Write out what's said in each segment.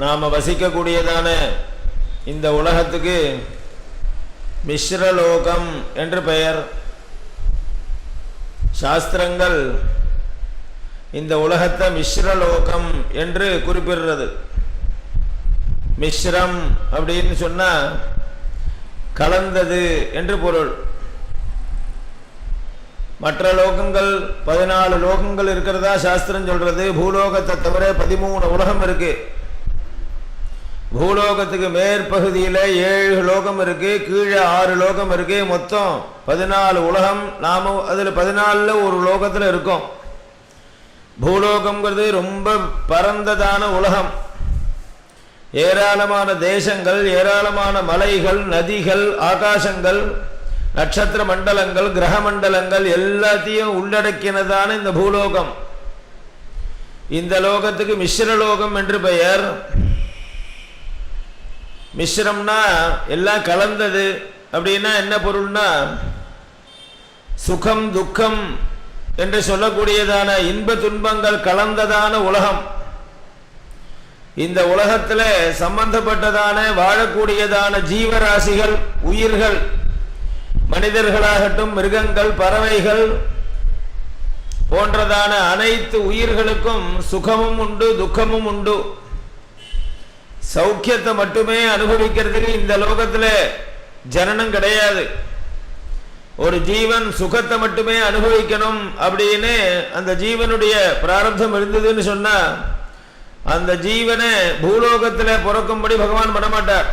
நாம் வசிக்கக்கூடியதான இந்த உலகத்துக்கு மிஸ்ரலோகம் என்று பெயர். சாஸ்திரங்கள் இந்த உலகத்தை மிஸ்ரலோகம் என்று குறிப்பிடுறது. மிஸ்ரம் அப்படின்னு சொன்னா கலந்தது என்று பொருள். மற்ற லோகங்கள் 14 லோகங்கள் இருக்கிறதா சாஸ்திரம் சொல்றது. பூலோகத்தை தவிர 13 உலகம் இருக்கு. பூலோகத்துக்கு மேற்பகுதியில் 7 லோகம் இருக்கு, கீழே 6 லோகம் இருக்கு. மொத்தம் 14 உலகம். நாம அதில் 14 ஒரு லோகத்தில் இருக்கோம். பூலோகம்ங்கிறது ரொம்ப பரந்ததான உலகம். ஏராளமான தேசங்கள், ஏராளமான மலைகள், நதிகள், ஆகாசங்கள், நட்சத்திர மண்டலங்கள், கிரக மண்டலங்கள் எல்லாத்தையும் உள்ளடக்கினதான இந்த பூலோகம். இந்த லோகத்துக்கு மிஸ்ரலோகம் என்று பெயர். மிஸ்ரம்னா எல்லாம் கலந்தது. அப்படின்னா என்ன பொருள்னா சுகம் துக்கம் என்று சொல்லக்கூடியதான இன்ப துன்பங்கள் கலந்ததான உலகம். இந்த உலகத்தில் சம்பந்தப்பட்டதான வாழக்கூடியதான ஜீவராசிகள், உயிர்கள், மனிதர்களாகட்டும், மிருகங்கள், பறவைகள் போன்றதான அனைத்து உயிர்களுக்கும் சுகமும் உண்டு, துக்கமும் உண்டு. சௌக்கியத்தை மட்டுமே அனுபவிக்கிறதுக்கு இந்த லோகத்தில் ஜனனம் கிடையாது. ஒரு ஜீவன் சுகத்தை மட்டுமே அனுபவிக்கணும் அப்படின்னு அந்த ஜீவனுடைய பிராரப்தம் இருந்ததுன்னு சொன்னா அந்த ஜீவனை பூலோகத்தில் பிறக்கும்படி பகவான் பண்ணமாட்டார்.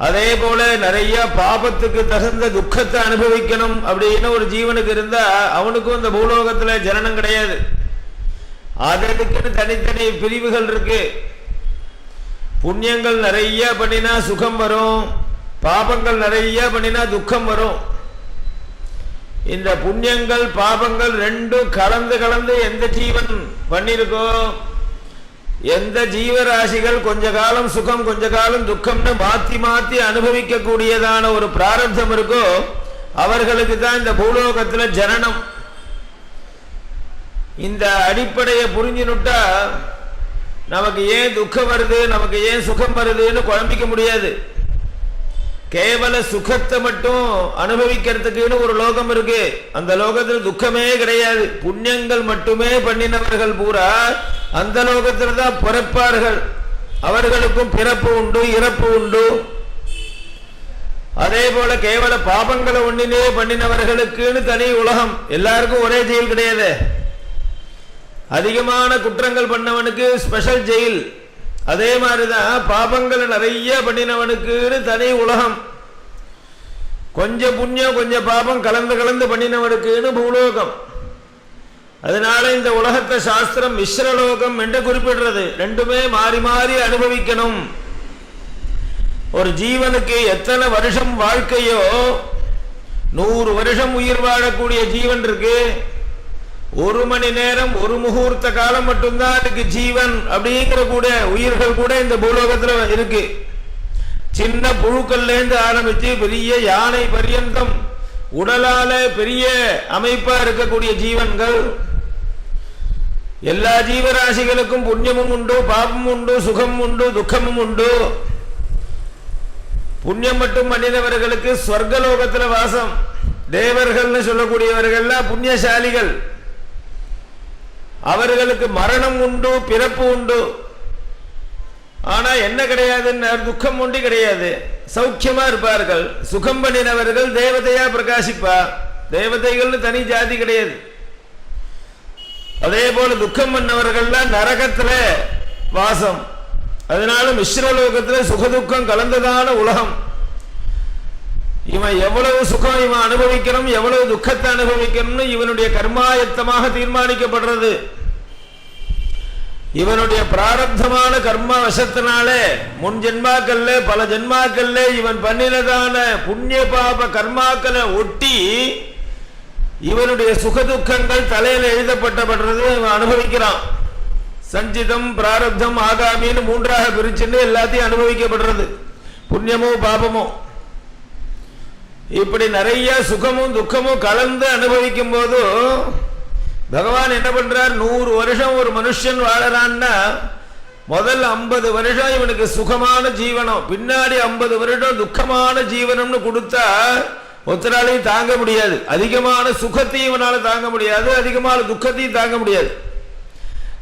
அதே போல நிறைய பாபத்துக்கு தகுந்த துக்கத்தை அனுபவிக்கணும் அப்படின்னு ஒரு ஜீவனுக்கு இருந்தா அவனுக்கும் இந்த பூலோகத்தில் ஜனனம் கிடையாது. அதற்குன்னு தனித்தனி பிரிவுகள் இருக்கு. புண்ணியங்கள் நிறைய பண்ணினா சுகம் வரும், பாபங்கள் நிறைய பண்ணினா துக்கம் வரும். இந்த புண்ணியங்கள் பாபங்கள் ரெண்டும் கலந்து கலந்து எந்த ஜீவன் பண்ணிருக்கோ, எந்த ஜீவராசிகள் கொஞ்ச காலம் சுகம் கொஞ்ச காலம் துக்கம்னு மாத்தி மாத்தி அனுபவிக்க கூடியதான ஒரு பிராரப்தம் இருக்கோ அவர்களுக்கு தான் இந்த பூலோகத்தில் ஜனனம். இந்த அடிப்படையை புரிஞ்சுனுட்டா நமக்கு ஏன் துக்கம் வருது, நமக்கு ஏன் சுகம் வருதுன்னு குழம்பிக்க முடியாது. கேவல சுகத்தை மட்டும் அனுபவிக்கிறதுக்குன்னு ஒரு லோகம் இருக்கு. அந்த லோகத்தில் துக்கமே கிடையாது. புண்ணியங்கள் மட்டுமே பண்ணினவர்கள் பூரா அந்த லோகத்தில் தான் பிறப்பார்கள். அவர்களுக்கும் பிறப்பு உண்டு, இறப்பு உண்டு. அதே போல கேவல பாபங்களை ஒன்றினே பண்ணினவர்களுக்குன்னு தனி உலகம். எல்லாருக்கும் ஒரே ஜெயில் கிடையாது. அதிகமான குற்றங்கள் பண்ணவனுக்கு ஸ்பெஷல் ஜெயில். அதே மாதிரிதான் பாபங்கள் நிறைய பண்ணினவனுக்குன்னு தனி உலகம். கொஞ்சம் புண்ணியம் கொஞ்சம் பாபம் கலந்து கலந்து பண்ணினவனுக்குன்னு பூலோகம். அதனால இந்த உலகத்தை சாஸ்திரம் மிஸ்ரலோகம் என்று குறிப்பிடுறது. ரெண்டுமே மாறி மாறி அனுபவிக்கணும். ஒரு ஜீவனுக்கு எத்தனை வருஷம் வாழ்க்கையோ 100 வருஷம் உயிர் வாழக்கூடிய ஜீவன் இருக்கு. 1 மணி நேரம் 1 முகூர்த்த காலம் மட்டும்தான் அதுக்கு ஜீவன் அப்படிங்கிற கூட உயிர்கள் கூட இந்த பூலோகத்தில் இருக்கு. சின்ன புழுக்கள்லேருந்து ஆரம்பிச்சு பெரிய யானை பரியந்தம் உடலால பெரிய அமைப்பா இருக்கக்கூடிய ஜீவன்கள். எல்லா ஜீவராசிகளுக்கும் புண்ணியமும் உண்டு, பாபமும் உண்டு, சுகம் உண்டு, துக்கமும் உண்டு. புண்ணியம் மட்டும் பண்ணினவர்களுக்கு ஸ்வர்கலோகத்தில் வாசம். தேவர்கள்னு சொல்லக்கூடியவர்கள்லாம் புண்ணியசாலிகள். அவர்களுக்கு மரணம் உண்டு, பிறப்பு உண்டு. ஆனா என்ன கிடையாதுன்னு துக்கம் உண்டு கிடையாது. சௌக்கியமா இருப்பார்கள். சுகம் பண்ணினவர்கள் தேவதையா பிரகாசிப்பா. தேவதைகள்னு தனி ஜாதி கிடையாது. அதே போல துக்கம் பண்ணவர்கள்லாம் நரகத்துல வாசம். அதனால மிஸ்ரலோகத்தில் சுகதுக்கம் கலந்ததான உலகம். இவன் எவ்வளவு சுகம் இவன் அனுபவிக்கணும், எவ்வளவு துக்கத்தை அனுபவிக்கணும்னு இவனுடைய கர்மாயத்தமாக தீர்மானிக்கப்படுறது. இவனுடைய பிராரப்தமான கர்மா வசத்தினாலே முன் ஜென்மாக்கல்ல பல ஜென்மாக்கல்ல இவன் பண்ணினதான புண்ணிய பாப கர்மாக்களை ஒட்டி இவனுடைய சுகதுக்கங்கள் தலையில எழுதப்பட்டப்படுறது இவன் அனுபவிக்கிறான். சஞ்சிதம், பிராரப்தம், ஆகாமின்னு 3ஆக பிரிச்சுன்னு எல்லாத்தையும் அனுபவிக்கப்படுறது. புண்ணியமோ பாபமோ இப்படி நிறைய சுகமும் துக்கமும் கலந்து அனுபவிக்கும் போது பகவான் என்ன பண்றார், 100 வருஷம் ஒரு மனுஷன் வாழறான்னா முதல் 50 வருஷம் இவனுக்கு சுகமான ஜீவனம், பின்னாடி 50 வருடம் துக்கமான ஜீவனம்னு கொடுத்தா ஒருத்தராலையும் தாங்க முடியாது. அதிகமான சுகத்தையும் இவனால தாங்க முடியாது, அதிகமான துக்கத்தையும் தாங்க முடியாது.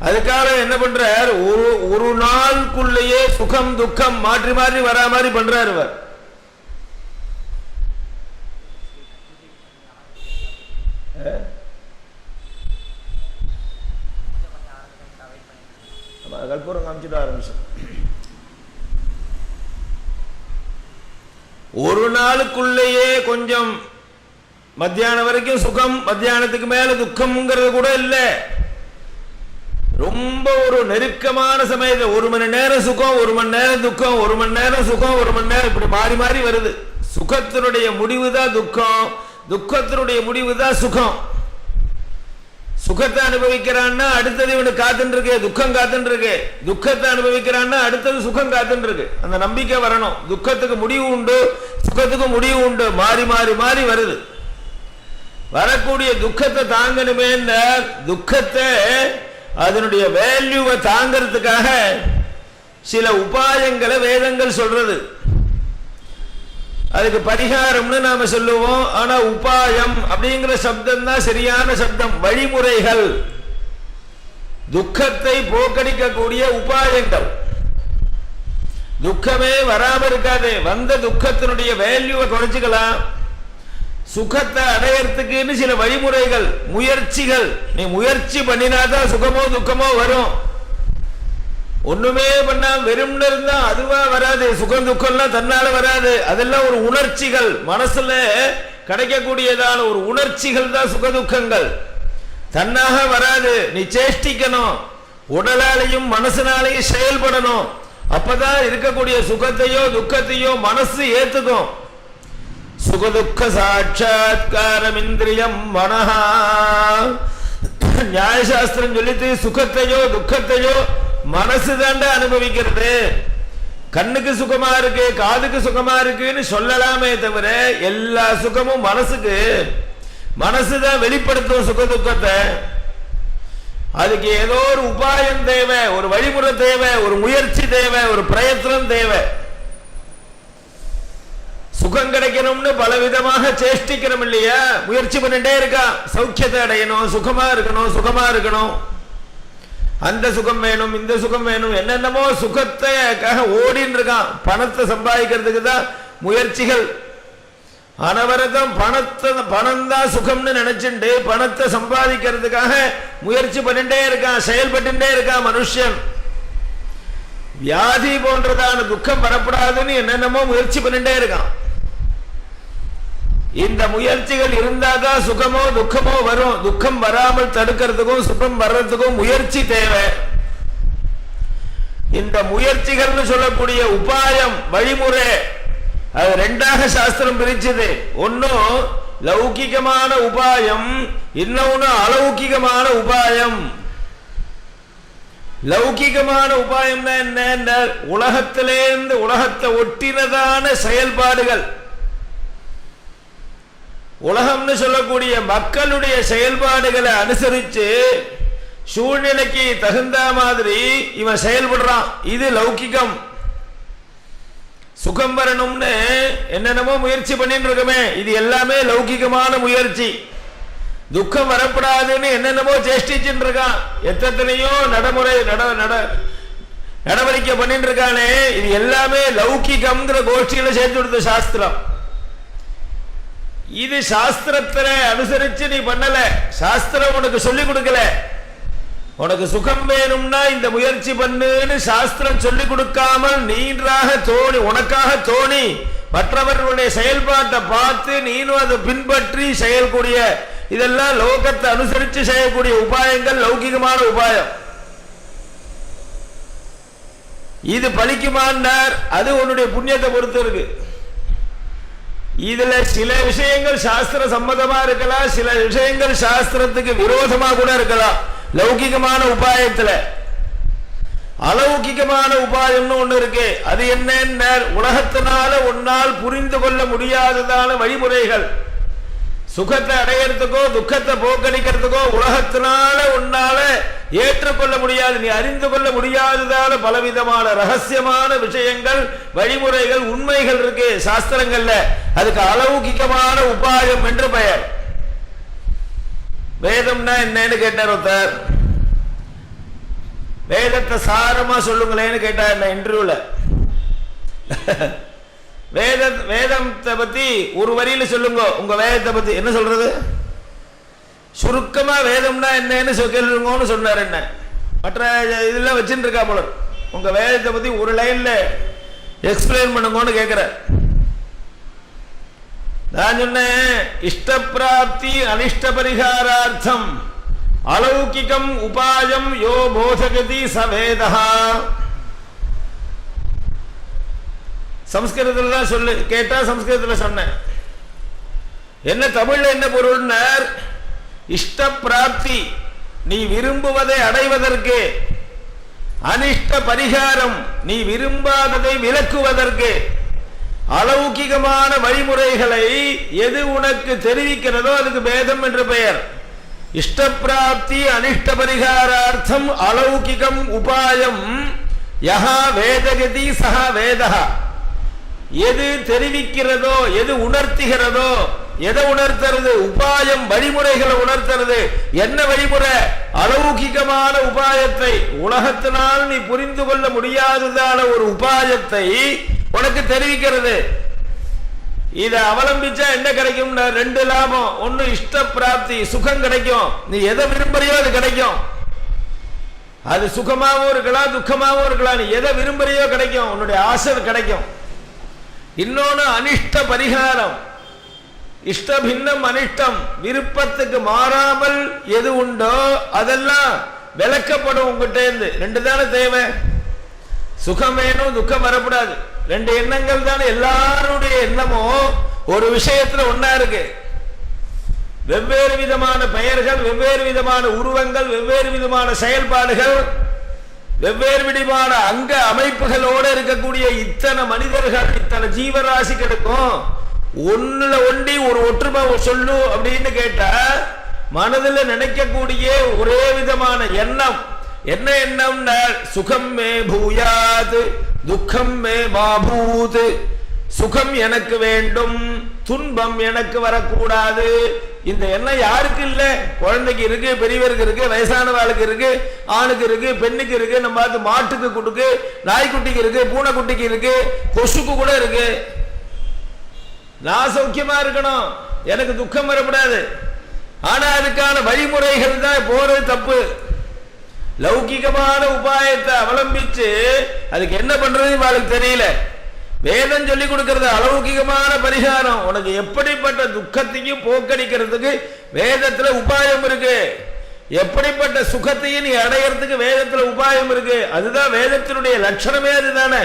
அதுக்காக என்ன பண்றார், ஒரு நாளுக்குள்ளேயே சுகம் துக்கம் மாற்றி மாற்றி வரா மாதிரி பண்றார் இவர். கற்பூரம் காமிச்சிட்டு ஆரம்பிச்சு ஒரு நாளுக்குள்ளேயே கொஞ்சம் மத்தியானம் வரைக்கும் சுகம், மத்தியானத்துக்கு மேல துக்கம்ங்கிறது கூட இல்லை. ரொம்ப ஒரு நெருக்கமான சமயத்தில் 1 மணி நேரம் சுகம், 1 மணி நேரம் துக்கம், 1 மணி நேரம் சுகம், 1 மணி நேரம் இப்படி மாறி மாறி வருது. சுகத்தினுடைய முடிவுதான் துக்கம், துக்கத்தினுடைய முடிவுதான் சுகம். சுகத்தை அனுபவிக்கிறான்னா அடுத்தது இவனுக்கு காத்துட்டு இருக்கு, துக்கம் காத்துட்டு இருக்கு. துக்கத்தை அனுபவிக்கிறான்னா அடுத்தது சுகம் காத்துட்டு இருக்கு. அந்த நம்பிக்கை வரணும். துக்கத்துக்கு முடிவு உண்டு, சுகத்துக்கு முடிவு உண்டு, மாறி மாறி மாறி வருது. வரக்கூடிய துக்கத்தை தாங்கணுமே, துக்கத்தை அதனுடைய வேல்யூவை தாங்கிறதுக்காக சில உபாயங்களை வேதங்கள் சொல்றது. அதுக்கு பரிகாரம்னு நாம சொல்லுவோம். ஆனா உபாயம் அப்படிங்கிற சப்தம் தான் சரியான சப்தம். வழிமுறைகள், துக்கத்தை போக்கடிக்கக்கூடிய உபாயங்கள். துக்கமே வராம இருக்காது. வந்த துக்கத்தினுடைய வேல்யூவை குறைச்சிக்கலாம். சுகத்தை அடையறதுக்குன்னு சில வழிமுறைகள், முயற்சிகள். நீ முயற்சி பண்ணினாதான் சுகமோ துக்கமோ வரும். ஒண்ணுமே பண்ணா வெறும்னு இருந்தா அதுவா வராது. சுகம் துக்கம்லாம் தன்னால வராது. அதெல்லாம் ஒரு உணர்ச்சிகள், மனசுல கிடைக்கக்கூடியதான ஒரு உணர்ச்சிகள் தான் சுகதுக்கங்கள். தன்னாக வராது. நீ சேஷ்டிக்கணும், உடலாலையும் மனசுனாலையும் செயல்படணும். அப்பதான் இருக்கக்கூடிய சுகத்தையோ துக்கத்தையோ மனசு ஏத்துக்கும். சுகதுக்க சாட்சாத்காரம் இந்திரியம் மனஹா. நியாயசாஸ்திரம் சொல்லிட்டு சுகத்தையோ துக்கத்தையோ மனசு தாண்டா அனுபவிக்கிறது. கண்ணுக்கு சுகமா இருக்கு, காதுக்கு சுகமா இருக்குன்னு சொல்லலாமே தவிர எல்லா சுகமும் மனசுக்கு, மனசுதான் வெளிப்படுத்தும் சுக துக்கத்தை. அதுக்கு ஏதோ ஒரு உபாயம் தேவை, ஒரு வழிமுறை தேவை, ஒரு முயற்சி தேவை, ஒரு பிரயத்னம் தேவை. சுகம் கிடைக்கணும்னு பலவிதமாக சேஷ்டிக்கிறோம் இல்லையா, முயற்சி பண்ணிட்டே இருக்கா. சௌக்கியத்தை அடையணும், சுகமா இருக்கணும், சுகமா இருக்கணும், அந்த சுகம் வேணும், இந்த சுகம் வேணும், என்னென்னமோ சுகத்தைக்காக ஓடின்னு இருக்கான். பணத்தை சம்பாதிக்கிறதுக்கு தான் முயற்சிகள். அனவரதம் பணம் தான் சுகம்னு நினைச்சுட்டு பணத்தை சம்பாதிக்கிறதுக்காக முயற்சி பண்ணிட்டே இருக்கான், செயல்பட்டுட்டே இருக்கான் மனுஷன். வியாதி போன்றதான துக்கம் வரப்படாதுன்னு என்னென்னமோ முயற்சி பண்ணிட்டே இருக்கான். இந்த முயற்சிகள் இருந்தாதான் சுகமோ துக்கமோ வரும். துக்கம் வராமல் தடுக்கிறதுக்கும் சுகம் வர்றதுக்கும் முயற்சி தேவை. இந்த முயற்சிகள்னு சொல்லக்கூடிய உபாயம், வழிமுறை, அது ரெண்டாக சாஸ்திரம் பிரிச்சது. ஒன்னும் லௌகிகமான உபாயம், இன்னொன்னு அலௌகிகமான உபாயம். லௌகிகமான உபாயம்னா என்ன, உலகத்திலேருந்து உலகத்தை ஒட்டினதான செயல்பாடுகள். உலகம்னு சொல்லக்கூடிய மக்களுடைய செயல்பாடுகளை அனுசரிச்சு சூழ்நிலைக்கு தகுந்த மாதிரி இவன் செயல்படுறான். இது லௌகிகம். சுகம் வரணும்னு என்னென்னமோ முயற்சி பண்ணிட்டு இருக்கமே, இது எல்லாமே லௌகிகமான முயற்சி. துக்கம் வரப்படாதுன்னு என்னென்னமோ சேஷ்டிச்சுட்டு இருக்கான். எத்தனையோ நடவடிக்கை பண்ணிட்டு இருக்கானே, இது எல்லாமே லௌகிகம்ங்கிற கோஷ்டியில சேர்த்து கொடுத்த சாஸ்திரம். இது சாஸ்திரத்தை அனுசரிச்சு நீ பண்ணல, சாஸ்திரம் உனக்கு சொல்லிக் கொடுக்கல. உனக்கு சுகம் வேணும்னா இந்த முயற்சி பண்ணுன்னு சாஸ்திரம் சொல்லிக் கொடுக்காமல் நீன்றாக தோணி, உனக்காக தோணி மற்றவர்களுடைய செயல்பாட்டை பார்த்து நீனும் அதை பின்பற்றி செயல்கூடிய, இதெல்லாம் லோகத்தை அனுசரித்து செய்யக்கூடிய உபாயங்கள் லௌகிகமான உபாயம். இது பலிக்குமான்னார், அது உன்னுடைய புண்ணியத்தை பொறுத்து இருக்கு. இதுல சில விஷயங்கள் சாஸ்திர சம்மதமா இருக்கலாம், சில விஷயங்கள் சாஸ்திரத்துக்கு விரோதமா கூட இருக்கலாம். லௌகிகமான உபாயத்துல அலௌகிகமான உபாயம்னு ஒண்ணு இருக்கு. அது என்ன, உலகத்தினால உன்னால் புரிந்து கொள்ள முடியாததான வழிமுறைகள். சுகத்தை அடையறதுக்கோ துக்கத்தை போக்கடிக்கிறதுக்கோ உலகத்தினால உன்னால ஏற்றுக்கொள்ள முடியாது, நீ அறிந்து கொள்ள முடியாததால பலவிதமான ரகசியமான விஷயங்கள், வழிமுறைகள், உண்மைகள் இருக்கு சாஸ்திரங்கள்ல. அதுக்கு அலௌகிகமான உபாயம் என்று பெயர். வேதம்னா என்னன்னு கேட்டார் ஒருத்தர். வேதத்தை சாரமா சொல்லுங்களேன்னு கேட்டா என்ன இன்டர்வியூல. வேதத்தை பத்தி ஒரு வரியில சொல்லுங்க, உங்க வேதத்தை பத்தி என்ன சொல்றது, சுருக்கமா வேதம்னா என்னன்னு சொல்லுங்கன்னு சொன்னார். என்ன மற்ற இதெல்லாம் வச்சுட்டு இருக்கா போல, உங்க வேதத்தை பத்தி ஒரு லைன்ல எக்ஸ்பிளைன் பண்ணுங்கன்னு கேட்கிற. நான் சொன்னேன், இஷ்ட பிராப்தி அனிஷ்ட பரிகாரார்த்தம் அலௌகிகம் உபாயம் யோ போதகதி சவேதா. சம்ஸ்கிருதத்துல தான் சொல்லு கேட்டா சம்ஸ்கிருதத்துல சொன்னேன். என்ன தமிழ்ல என்ன பொருள்னார், இஷ்ட பிராப்தி நீ விரும்புவதை அடைவதற்கு, அனிஷ்ட பரிகாரம் நீ விரும்பாததை விலக்குவதற்கு, அலௌகிகமான வழிமுறைகளை எது உனக்கு தெரிவிக்கிறதோ அதுக்கு வேதம் என்று பெயர். இஷ்ட பிராப்தி அனிஷ்ட பரிகாரார்த்தம் அலௌகிகம் உபாயம் யஹா வேதகதி சஹா வேதஹ. எது தெரிவிக்கிறதோ, எது உணர்த்துகிறதோ, எதை உணர்த்துறது, உபாயம் வழிமுறைகளை உணர்த்துறது. என்ன வழிமுறை, அலௌகிகமான உபாயத்தை, உலகத்தினால் நீ புரிந்து கொள்ள முடியாததான ஒரு உபாயத்தை உனக்கு தெரிவிக்கிறது. இதை அவலம்பிச்சா என்ன கிடைக்கும், ரெண்டு லாபம். ஒன்னு இஷ்ட பிராப்தி, சுகம் கிடைக்கும். நீ எதை விரும்புறியோ அது கிடைக்கும். அது சுகமாகவும் இருக்கலாம், துக்கமாகவும் இருக்கலாம். நீ எதை விரும்புறியோ கிடைக்கும், உன்னுடைய ஆசை கிடைக்கும். இன்னொன்னு அனிஷ்ட பரிகாரம். இஷ்ட பின்னம் அனிஷ்டம், விருப்பத்துக்கு மாறாமல் எது உண்டோ அதெல்லாம் விளக்கப்படும் உங்ககிட்ட இருந்து. ரெண்டு தானே தேவை, சுகம் வேணும், துக்கம் வரக்கூடாது. ரெண்டு எண்ணங்கள் தானே எல்லாருடைய எண்ணமும் ஒரு விஷயத்துல ஒன்னா இருக்கு. வெவ்வேறு விதமான பெயர்கள், வெவ்வேறு விதமான உருவங்கள், வெவ்வேறு விதமான செயல்பாடுகள், வெவ்வேறு விதமான அங்க அமைப்புகளோடு இருக்கக்கூடிய இத்தனை மனிதர்கள், இத்தனை ஜீவராசிகளுக்கும் ஒண்ணுல ஒண்டி ஒரு ஒற்றுமை சொல்லு அப்படின்னு கேட்டா மனதில் நினைக்கக்கூடிய ஒரே விதமான எண்ணம். என்ன எண்ணம்னா, சுகம் மே பூயாது துக்கம் மே மாபூத். சுகம் எனக்கு வேண்டும், துன்பம் எனக்கு வரக்கூடாது. இந்த எண்ணம் யாருக்கு இல்ல, குழந்தைக்கு இருக்கு, பெரியவருக்கு இருக்கு, வயசானவாளுக்கு இருக்கு, ஆணுக்கு இருக்கு, பெண்ணுக்கு இருக்கு, நம்ம பார்த்து மாட்டுக்கு கொடுக்கு, நாய்க்குட்டிக்கு இருக்கு, பூனைக்குட்டிக்கு இருக்கு, கொசுக்கு கூட இருக்கு. நான் சௌக்கியமா இருக்கணும், எனக்கு துக்கம் வரக்கூடாது. ஆனா அதுக்கான வழிமுறைகள் தான் போறது தப்பு. லௌகிகமான உபாயத்தை அவலம்பிச்சு அதுக்கு என்ன பண்றது அவளுக்கு தெரியல. வேதம் சொல்லி கொடுக்கிறது அலௌகிகமான பரிகாரம். உனக்கு எப்படிப்பட்ட துக்கத்தையும் போக்கடிக்கிறதுக்கு வேதத்துல உபாயம் இருக்கு. எப்படிப்பட்ட சுகத்தையும் நீ அடையறதுக்கு வேதத்துல உபாயம் இருக்கு. அதுதான் வேதத்தினுடைய லட்சணமே. அதுதானே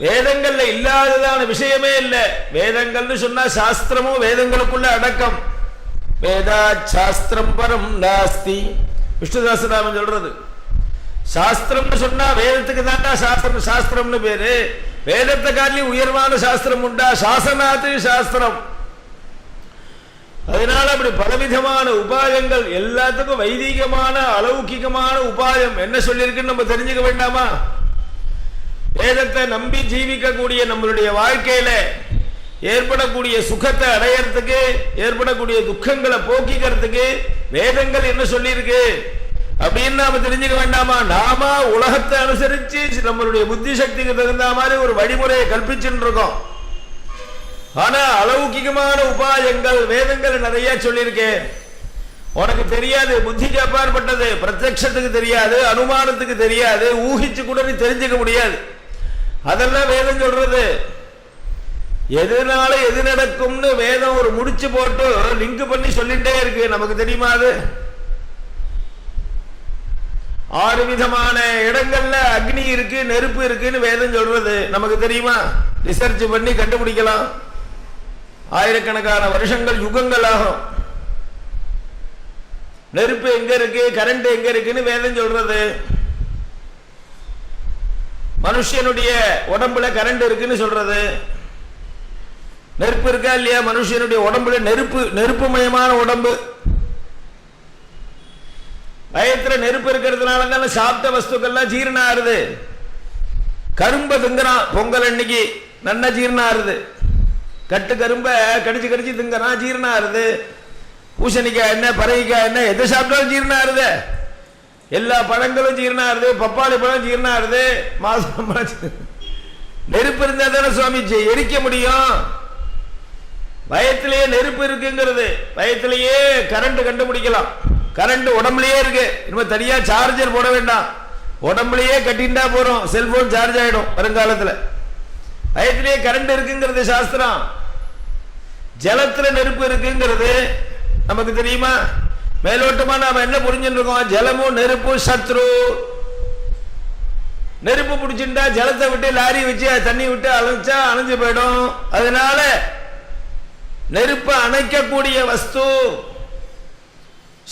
வேதங்கள்ல இல்லாததான விஷயமே இல்லை. வேதங்கள்னு சொன்னா சாஸ்திரமும் வேதங்களுக்குள்ள அடக்கம். வேதா சாஸ்திரம் பரம் நாஸ்தி, விஷ்ணுதாசராமன் சொல்றது. சாஸ்திரம்னு சொன்னா வேதத்துக்கு தாண்டா சாஸ்திரம், சாஸ்திரம்னு பேரு. வேதத்தை காட்டி உயர்வான சாஸ்திரம் உண்டா? சாசனாத்து சாஸ்திரம். அதனால அப்படி பலவிதமான உபாயங்கள், எல்லாத்துக்கும் வைதிகமான அலௌகிகமான உபாயம் என்ன சொல்லியிருக்குன்னு நம்ம தெரிஞ்சுக்க வேண்டாமா? வேதத்தை நம்பி ஜீவிக்கக்கூடிய நம்மளுடைய வாழ்க்கையில ஏற்படக்கூடிய சுகத்தை அடையறதுக்கு, ஏற்படக்கூடிய துக்கங்களை போக்கிக்கிறதுக்கு வேதங்கள் என்ன சொல்லியிருக்கு அப்படின்னு நாம தெரிஞ்சுக்க வேண்டாமா? நாம உலகத்தை அனுசரிச்சு நம்மளுடைய புத்தி சக்திக்கு தகுந்த மாதிரி ஒரு வழிமுறையை கற்பிச்சுட்டு இருக்கோம். ஆனா அலௌகிகமான உபாயங்கள் வேதங்கள் நிறைய சொல்லியிருக்கேன். உனக்கு தெரியாது, புத்திக்கு அப்பாற்பட்டது, பிரத்யக்ஷத்துக்கு தெரியாது, அனுமானத்துக்கு தெரியாது, ஊகிச்சு கூட நீ தெரிஞ்சுக்க முடியாது. அதெல்லாம் வேதம் சொல்றது. எதுனால எது நடக்கும்னு வேதம் ஒரு முடிச்சு போட்டு லிங்க் பண்ணி சொல்லிட்டே இருக்கு. நமக்கு தெரியுமா? அது 6 விதமான இடங்கள்ல அக்னி இருக்கு, நெருப்பு இருக்குன்னு வேதம் சொல்றது. நமக்கு தெரியுமா? ரிசர்ச் பண்ணி கண்டுபிடிக்கலாம். ஆயிரக்கணக்கான வருஷங்கள், யுகங்கள் ஆகும். நெருப்பு எங்க இருக்கு, கரண்ட் எங்க இருக்குன்னு வேதம் சொல்றது. மனுஷனுடைய உடம்புல கரண்ட் இருக்குன்னு சொல்றது. நெருப்பு இருக்கா இல்லையா? மனுஷனுடைய உடம்புல நெருப்பு, நெருப்புமயமான உடம்பு. வயத்துல நெருப்பு இருக்கிறதுனால தானே சாப்பிட்ட வஸ்துக்கள்லாம் ஜீரணம் ஆறுது. கரும்பை திங்குறான் பொங்கல் அன்னைக்கு, நல்லா ஜீரணம் ஆறுது. கட்டு கரும்பை கடிச்சு கடிச்சு திங்குறான், ஜீரணம் ஆறுது. பூசணிக்காய் என்ன, பறவைக்காய் என்ன, எதை சாப்பிட்டாலும் ஜீரணம் ஆறுது. எல்லா பழங்களும் ஜீரணம் ஆறுது. பப்பாளி பழம் ஜீரணம் ஆறுது. மாசம் நெருப்பு இருந்தா தானே சுவாமி எரிக்க முடியும். வயத்திலேயே நெருப்பு இருக்குங்கிறது, வயத்திலேயே கரண்ட் கண்டுபிடிக்கலாம். கரண்ட் உடம்புலயே இருக்கு, இனிமே தனியா சார்ஜர் போட வேண்டாம், உடம்புலயே கட்டிண்டா போறோம், செல்போன் சார்ஜ் ஆயிடும் வருங்காலத்துல. வயத்திலேயே கரண்ட் இருக்குங்கிறது சாஸ்திரம். ஜலத்துல நெருப்பு இருக்குங்கிறது நமக்கு தெரியுமா? மேலோட்டமா நாம என்ன புரிஞ்சுட்டு இருக்கோம்? ஜலமும் நெருப்பும் சத்ரு. நெருப்பு பிடிச்சிருந்தா ஜலத்தை விட்டு லாரி வச்சு தண்ணி விட்டு அணைச்சா அணைஞ்சு போயிடும். அதனால நெருப்பை அணைக்கக்கூடிய வஸ்து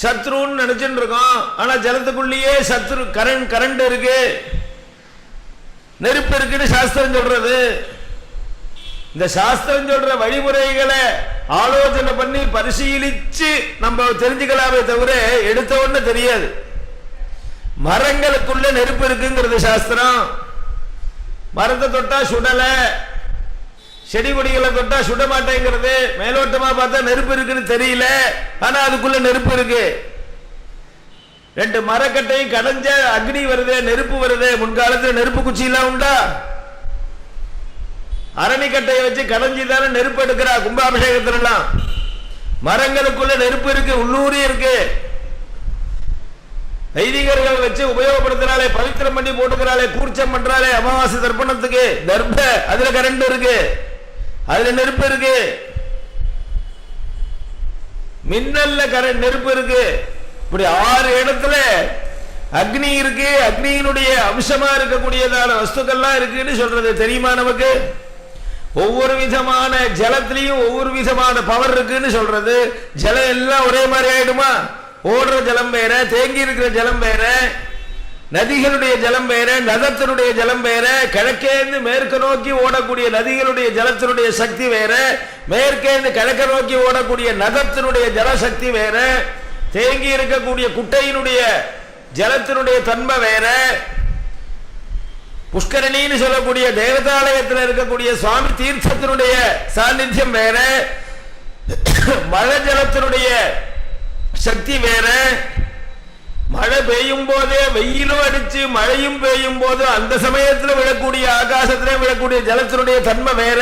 சத்ருன்னு நினைச்சுட்டு இருக்கோம். ஆனா ஜலத்துக்குள்ளேயே சத்ரு கரண்ட் இருக்கு, நெருப்பு இருக்குன்னு சாஸ்திரம் சொல்றது. இந்த சாஸ்திரம் சொல்ற வழிமுறைகளை ஆலோசனை பண்ணி பரிசீலிச்சு நம்ம தெரிஞ்சுக்கலாமே தவிர எடுத்த உடனே தெரியாது. மரங்களுக்குள்ள நெருப்பு இருக்குங்கிறது சாஸ்திரம். மரத்தை தொட்டா சுடல, செடி கொடிகளை தொட்டா சுட மாட்டேங்கிறது. மேலோட்டமா பார்த்தா நெருப்பு இருக்குன்னு தெரியல, ஆனா அதுக்குள்ள நெருப்பு இருக்கு. ரெண்டு மரக்கட்டையும் கடைஞ்ச அக்னி வருது, நெருப்பு வருது. முன்காலத்தில் நெருப்பு குச்சி எல்லாம் உண்டா? அரணிக்கட்டையை வச்சு கடைஞ்சிதானே நெருப்பு எடுக்கிறா கும்பாபிஷேகத்துல எல்லாம். மரங்களுக்குள்ள நெருப்பு இருக்கு, உள்ளூரி இருக்கு. வைதிகர்கள் வச்சு உபயோகப்படுத்துறாளே, பவித்திரம் பண்ணி போட்டுக்கிறாளே, கூர்ச்சம் பண்றாளே அமாவாசை தர்ப்பணத்துக்கு, தர்ப்ப அதுல கரண்ட் இருக்கு, அதுல நெருப்பு இருக்கு. மின்னல்ல கரண்ட் நெருப்பு இருக்கு. இப்படி 6 இடத்துல அக்னி இருக்கு. அக்னியினுடைய அம்சமா இருக்கக்கூடியதான வஸ்துக்கள்லாம் இருக்குன்னு சொல்றது தெரியுமா நமக்கு? ஒவ்வொரு விதமான ஜலத்திலையும் ஒவ்வொரு விதமான பவர் இருக்குன்னு சொல்றது. ஜலம் எல்லாம் ஒரே மாதிரி ஆயிடுமா? ஓடுற ஜலம் வேற, தேங்கி இருக்கிற ஜலம் வேற, நதிகளுடைய ஜலம் வேற, நதத்தினுடைய ஜலம் வேற, கிழக்கேந்து மேற்கு நோக்கி ஓடக்கூடிய நதிகளுடைய ஜலத்தினுடைய சக்தி வேற, மேற்கேந்து கிழக்க நோக்கி ஓடக்கூடிய நதத்தினுடைய ஜலசக்தி வேற, தேங்கி இருக்கக்கூடிய குட்டையினுடைய ஜலத்தினுடைய தன்மை வேற, புஷ்கரணின்னு சொல்லக்கூடிய தேவதாலயத்தில் இருக்கக்கூடிய சுவாமி தீர்த்தத்தினுடைய சாநித்தியம் வேற, மழை ஜலத்தினுடைய சக்தி வேற. மழை பெய்யும் போதே வெயிலும் அடிச்சு மழையும் பெய்யும் போது அந்த சமயத்தில் விழக்கூடிய ஆகாசத்திலே விழக்கூடிய ஜலத்தினுடைய தன்மை வேற.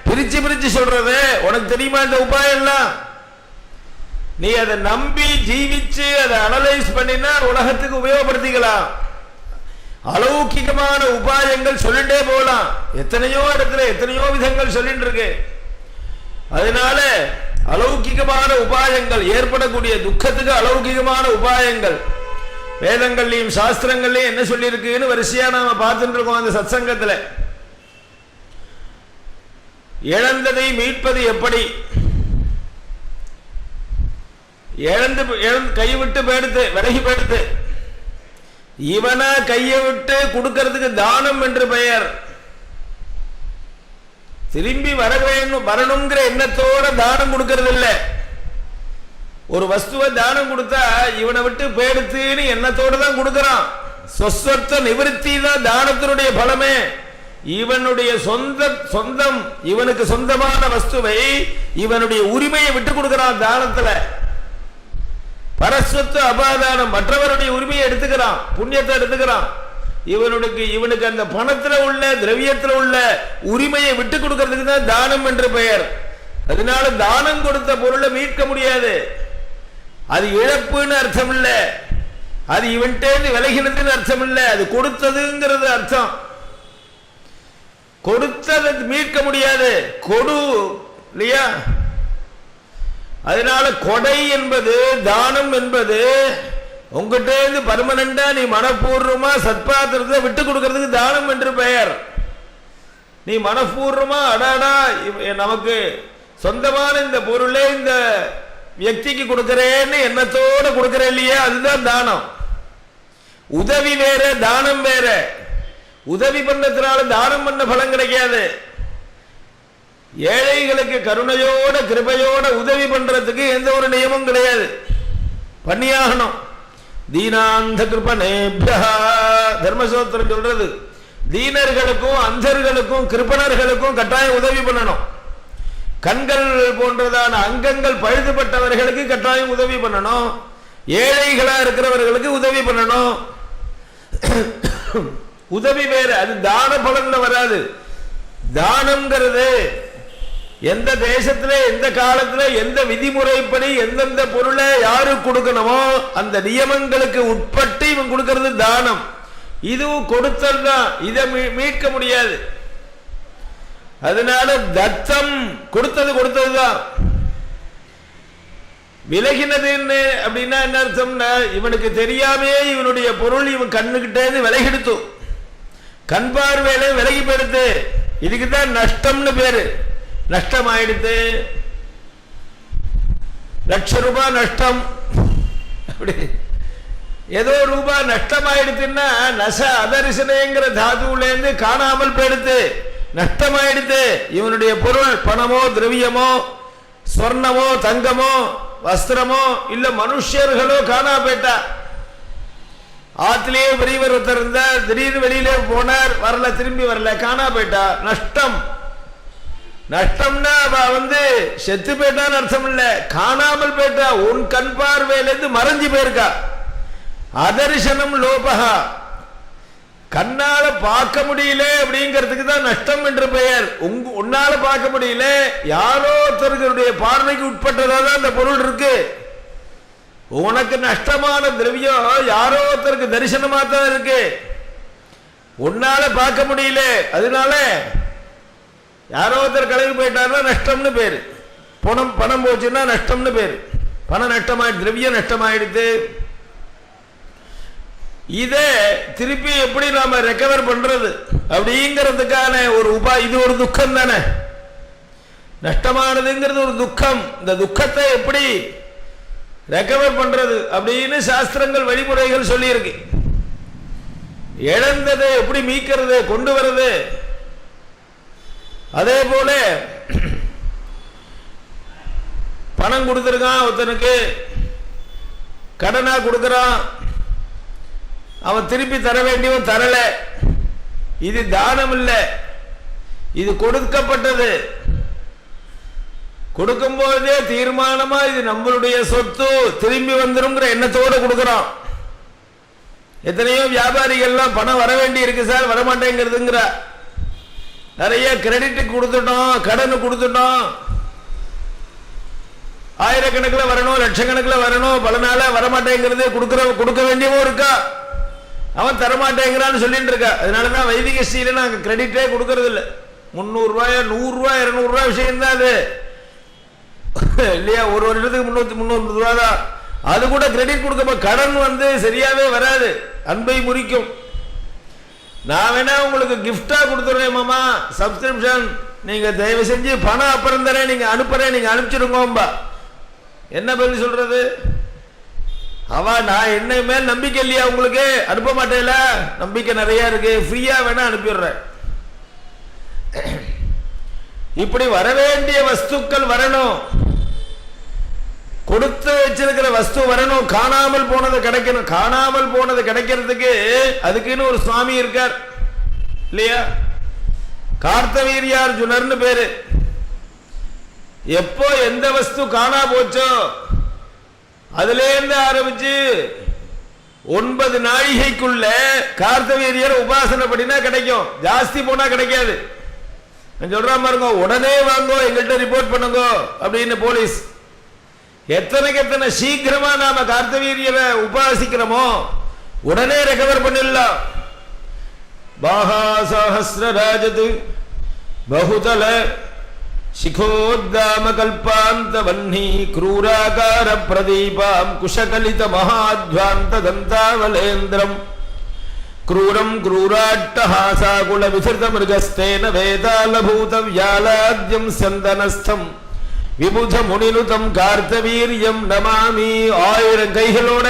பிரிச்சு பிரிச்சு சொல்றது உனக்கு தெரியுமா? இந்த உபாயம் எல்லாம் நீ அதை நம்பி ஜீவிச்சு அதை அனலைஸ் பண்ணினா உலகத்துக்கு உபயோகப்படுத்திக்கலாம். அலௌகிகமான உபாயங்கள் சொல்லிட்டே போகலாம். எத்தனையோ இடத்துல எத்தனையோ விதங்கள் சொல்லிட்டு இருக்கு. அதனால அலௌகிகமான உபாயங்கள், ஏற்படக்கூடிய துக்கத்துக்கு அலௌகிகமான உபாயங்கள் வேதங்கள்லையும் சாஸ்திரங்கள்லையும் என்ன சொல்லி இருக்குன்னு வரிசையா நாம பார்த்துட்டு இருக்கோம். அந்த சத்சங்கத்துல இழந்ததை மீட்பது எப்படி? கைவிட்டு போயிடுத்து, விலகி போயிடுத்து. இவனா கையை விட்டு கொடுக்கிறதுக்கு தானம் என்று பெயர். திரும்பி வரணுங்கிற எண்ணத்தோட தானம் கொடுக்கறது இல்லை. ஒரு வஸ்துவை தானம் கொடுத்தா இவனை விட்டு போயிடுத்துன்னு எண்ணத்தோடு தான் கொடுக்கிறான். சொஸ்வத்த நிவர்த்தி தான் தானத்தினுடைய பலமே. இவனுடைய சொந்தம் இவனுக்கு சொந்தமான வஸ்துவை இவனுடைய உரிமையை விட்டு கொடுக்கிறான் தானத்துல. பரஸ்வத்து அபாதானம், மற்றவருடைய உரிமையை எடுத்துக்கிறான், புண்ணியத்தை எடுத்துக்கிறான். இவனுக்கு அந்த பணத்துல உள்ள திரவியத்துல உள்ள உரிமையை விட்டு கொடுக்கிறதுக்கு தான் தானம் என்று பெயர். அதனால தானம் கொடுத்த பொருளை மீட்க முடியாது. அது இழப்புன்னு அர்த்தம் இல்ல, அது இவன்கிட்ட விலகினதுன்னு அர்த்தம் இல்ல, அது கொடுத்ததுங்கிறது அர்த்தம். கொடுத்ததை மீட்க முடியாது, கொடு இல்லையா? அதனால கொடை என்பது, தானம் என்பது உங்ககிட்ட இருந்து பர்மனண்டா நீ மனப்பூர்வமா சத்பாத்திரத்தை விட்டு கொடுக்கிறதுக்கு தானம் என்று பெயர். நீ மனப்பூர்வமா அடாடா நமக்கு சொந்தமான இந்த பொருளை இந்த வியக்திக்கு கொடுக்கிறேன்னு எண்ணத்தோட கொடுக்கிற இல்லையா, அதுதான் தானம். உதவி வேற, தானம் வேற. உதவி பண்ணதுனால தானம் பண்ண பலன் கிடைக்காது. ஏழைகளுக்கு கருணையோட கிருபையோட உதவி பண்றதுக்கு எந்த ஒரு நியமம் கிடையாது, பண்ணியாகணும். தீனாந்த கிருபணேபியா. தர்மசோத்திரம் சொல்றது தீனர்களுக்கும் அந்தர்களுக்கும் கிருபணர்களுக்கும் கட்டாயம் உதவி பண்ணணும். கண்கள் போன்றதான அங்கங்கள் பழுதுபட்டவர்களுக்கு கட்டாயம் உதவி பண்ணணும். ஏழைகளா இருக்கிறவர்களுக்கு உதவி பண்ணணும். உதவி வேற, அது தான பலன்ல வராது. தானம்ங்கிறது எந்த தேசத்துல எந்த காலத்துல எந்த விதிமுறைப்படி எந்தெந்த பொருளை யாருக்கு கொடுக்கணுமோ அந்த நியமங்களுக்கு உட்பட்டு இவன் கொடுக்கிறது தானம். இதுவும் கொடுத்தல் தான், இதை மீட்க முடியாது. அதனால தத்தம் கொடுத்ததுதான். விலகினதுன்னு அப்படின்னா என்ன அர்த்தம்னா, இவனுக்கு தெரியாமே இவனுடைய பொருள் இவன் கண்ணுகிட்டே விலகிடுத்து, கண் பார்வையில விலகி போயிடுத்து. இதுக்குதான் நஷ்டம்னு பேரு. நஷ்டம் ஆயிடுத்து, ₹1,00,000 நஷ்டம். அப்படி ஏதோ ரூபாய் நஷ்டம் ஆயிடுத்துன்னா நச அதரிசனங்கிற தாதுலேருந்து காணாமல் போயிடுத்து, நஷ்டமாயிடுத்து. இவனுடைய பொருள் பணமோ திரவியமோ சொர்ணமோ தங்கமோ வஸ்திரமோ இல்ல மனுஷர்களோ காணா போயிட்டா. ஆத்திலேயே பெரியவர் ஒருத்தர் இருந்தார், திடீர்னு வெளியிலே போனார், வரல, திரும்பி வரல, காணா போயிட்டா. நஷ்டம். நஷ்டம்னா செத்து போயிட்டான்னு அர்த்தம் இல்ல, காணாமல் போயிட்டா. உன் கண் பார்வையிலிருந்து மறைஞ்சு போயிருக்கா. அதர்சனம் லோபகா, கண்ணால பார்க்க முடியல அப்படிங்கிறதுக்கு தான் நஷ்டம் என்று பெயர். உன்னால பார்க்க முடியல, யாரோ ஒருத்தருடைய பார்வைக்கு உட்பட்டதா தான் அந்த பொருள் இருக்கு. உனக்கு நஷ்டமான திரவியம் யாரோ ஒருத்தருக்கு தரிசனமா தான் இருக்கு, உன்னால பார்க்க முடியல. அதனால யாரோ ஒருத்தர் கலங்கி போயிட்டாருன்னா நஷ்டம்னு பேரு. பணம் போச்சுன்னா நஷ்டம்னு பேரு. பணம் நஷ்டமாயிடுச்சு, திரவியம் நஷ்டமாயிடுது. இதை திருப்பி எப்படி நாம ரெக்கவர் பண்றது அப்படிங்கிறதுக்கான ஒரு இது ஒரு துக்கம் தானே. நஷ்டமானதுங்கிறது ஒரு துக்கம். இந்த துக்கத்தை எப்படி ரெக்கவர் பண்றது அப்படின்னு சாஸ்திரங்கள் வழிமுறைகள் சொல்லி இருக்கு. இழந்ததை எப்படி மீட்கிறது, கொண்டு வர்றது. அதே போல பணம் கொடுத்துருக்கான் ஒருத்தனுக்கு, கடனா கொடுக்கறான், அவன் திருப்பி தர வேண்டியவன் தரல. இது தானம் இல்ல, இது கொடுக்கப்பட்டது. கொடுக்கும் போதே தீர்மானமா இது நம்மளுடைய சொத்து, திரும்பி வந்துருங்கிற எண்ணத்தோடு கொடுக்கறான். எத்தனையோ வியாபாரிகள்லாம் பணம் வர வேண்டி இருக்கு சார், வரமாட்டேங்கிறதுங்கிற. நிறைய கிரெடிட் கொடுத்துட்டோம், கடன் கொடுத்துட்டோம், ஆயிரக்கணக்கில் வரணும், லட்சக்கணக்கில் வரணும், பல நாள வரமாட்டேங்கிறது. கொடுக்க வேண்டியவும் இருக்கா, அவன் தரமாட்டேங்கிறான்னு சொல்லிட்டு இருக்கா. அதனாலதான் வைதிக ஸ்ரீல நாங்க கிரெடிட்டே கொடுக்கறது இல்லை. ₹300 ₹100 ₹200 விஷயம் தான் அது இல்லையா. ஒரு வருடத்துக்கு ₹300 தான். அது கூட கிரெடிட் கொடுக்க, கடன் சரியாவே வராது, அன்பை முறிக்கும். நான் வேணா உங்களுக்கு கிஃப்டா கொடுத்துறேன் மாமா, சப்ஸ்கிரிப்ஷன், நீங்க தயவு செஞ்சு பணம் அப்புறம் தரேன், நீங்க அனுப்புறேன், நீங்க அனுப்பிச்சிருங்கோம்பா. என்ன பதில் சொல்றது? நான் என்ன மேல் நம்பிக்கை இல்லையா உங்களுக்கு? அனுப்ப மாட்டேல, நம்பிக்கை நிறைய இருக்கு, ஃப்ரீயா வேணா அனுப்பிடுறேன். இப்படி வரவேண்டிய வஸ்துக்கள் வரணும், கொடுத்து வச்சிருக்கிற வஸ்து வரணும், காணாமல் போனது கிடைக்கணும். காணாமல் போனது கிடைக்கிறதுக்கு அதுக்குன்னு ஒரு சுவாமி இருக்கார் இல்லையா, கார்த்தவீரியார்ஜுனர்னு பேரு. எப்போ எந்த வஸ்து காணா போச்சோ அதுல இருந்து ஆரம்பிச்சு 9 நாழிகைக்குள்ள கார்த்தவீரியர் உபாசனை பண்ணினா கிடைக்கும், ஜாஸ்தி போனா கிடைக்காது. சொல்றான் பாருங்க, உடனே வாங்கோ, எங்கள்கிட்ட ரிப்போர்ட் பண்ணுங்க அப்படின்னு போலீஸ். எத்தனைக்கு எத்தனை சீக்கிரமா நாம கார்த்தவீரியரை உபாசிக்கிறோமோ உடனே ரெக்கவர் பண்ணிடலாம். பாஹா சஹஸ்ரராஜது பகுதல சிகோத்தாம கல்பாந்த வன்னி க்ரூராகார பிரதீபாம் குஷகலித மகாத்வாந்த தந்தாவலேந்திரம் क्रूरं क्रूराट्टहासाकुल विसृत मृगस्तेन वेदालभूत व्यालाद्यं स्यन्दनस्थं विबुध मुनिनुतं कार्तवीर्यं नमामि. 1000 கைகளோட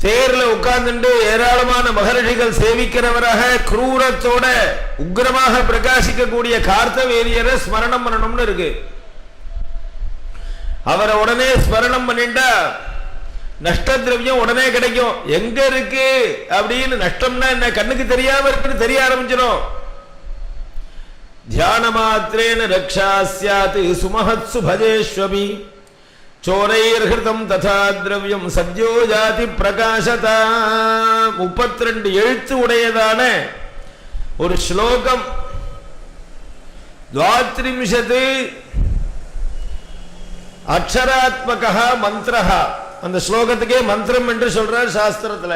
தேர்ல உட்கார்ந்து ஏராளமான மகரிஷிகள் சேவிக்கிறவராக क्रूரத்தோட உக்கிரமாக பிரகாசிக்கக்கூடிய கார்த்தவீரியரை ஸ்மரணம் பண்ணணும்னு இருக்கு. அவரை உடனே ஸ்மரணம் பண்ணிட்டா நஷ்ட திரவியம் உடனே கிடைக்கும். எங்க இருக்கு அப்படின்னு நஷ்டம்னா என்ன, கண்ணுக்கு தெரியாம இருக்குன்னு தெரிய ஆரம்பிச்சிடும். தியான மாத்திரேன ரக்ஷா ஸ்யாத் சுமஹத்சு பஜேஸ்வமி சோரைர்ஹிருதம் ததா திரவியம் சத்யோ ஜாதி பிரகாசதா. 32 எழுத்து உடையதான ஒரு ஸ்லோகம். 32 அக்ஷராத்மக மந்திரஹ. அந்த ஸ்லோகத்துக்கே மந்திரம் என்று சொல்றார் சாஸ்திரத்துல.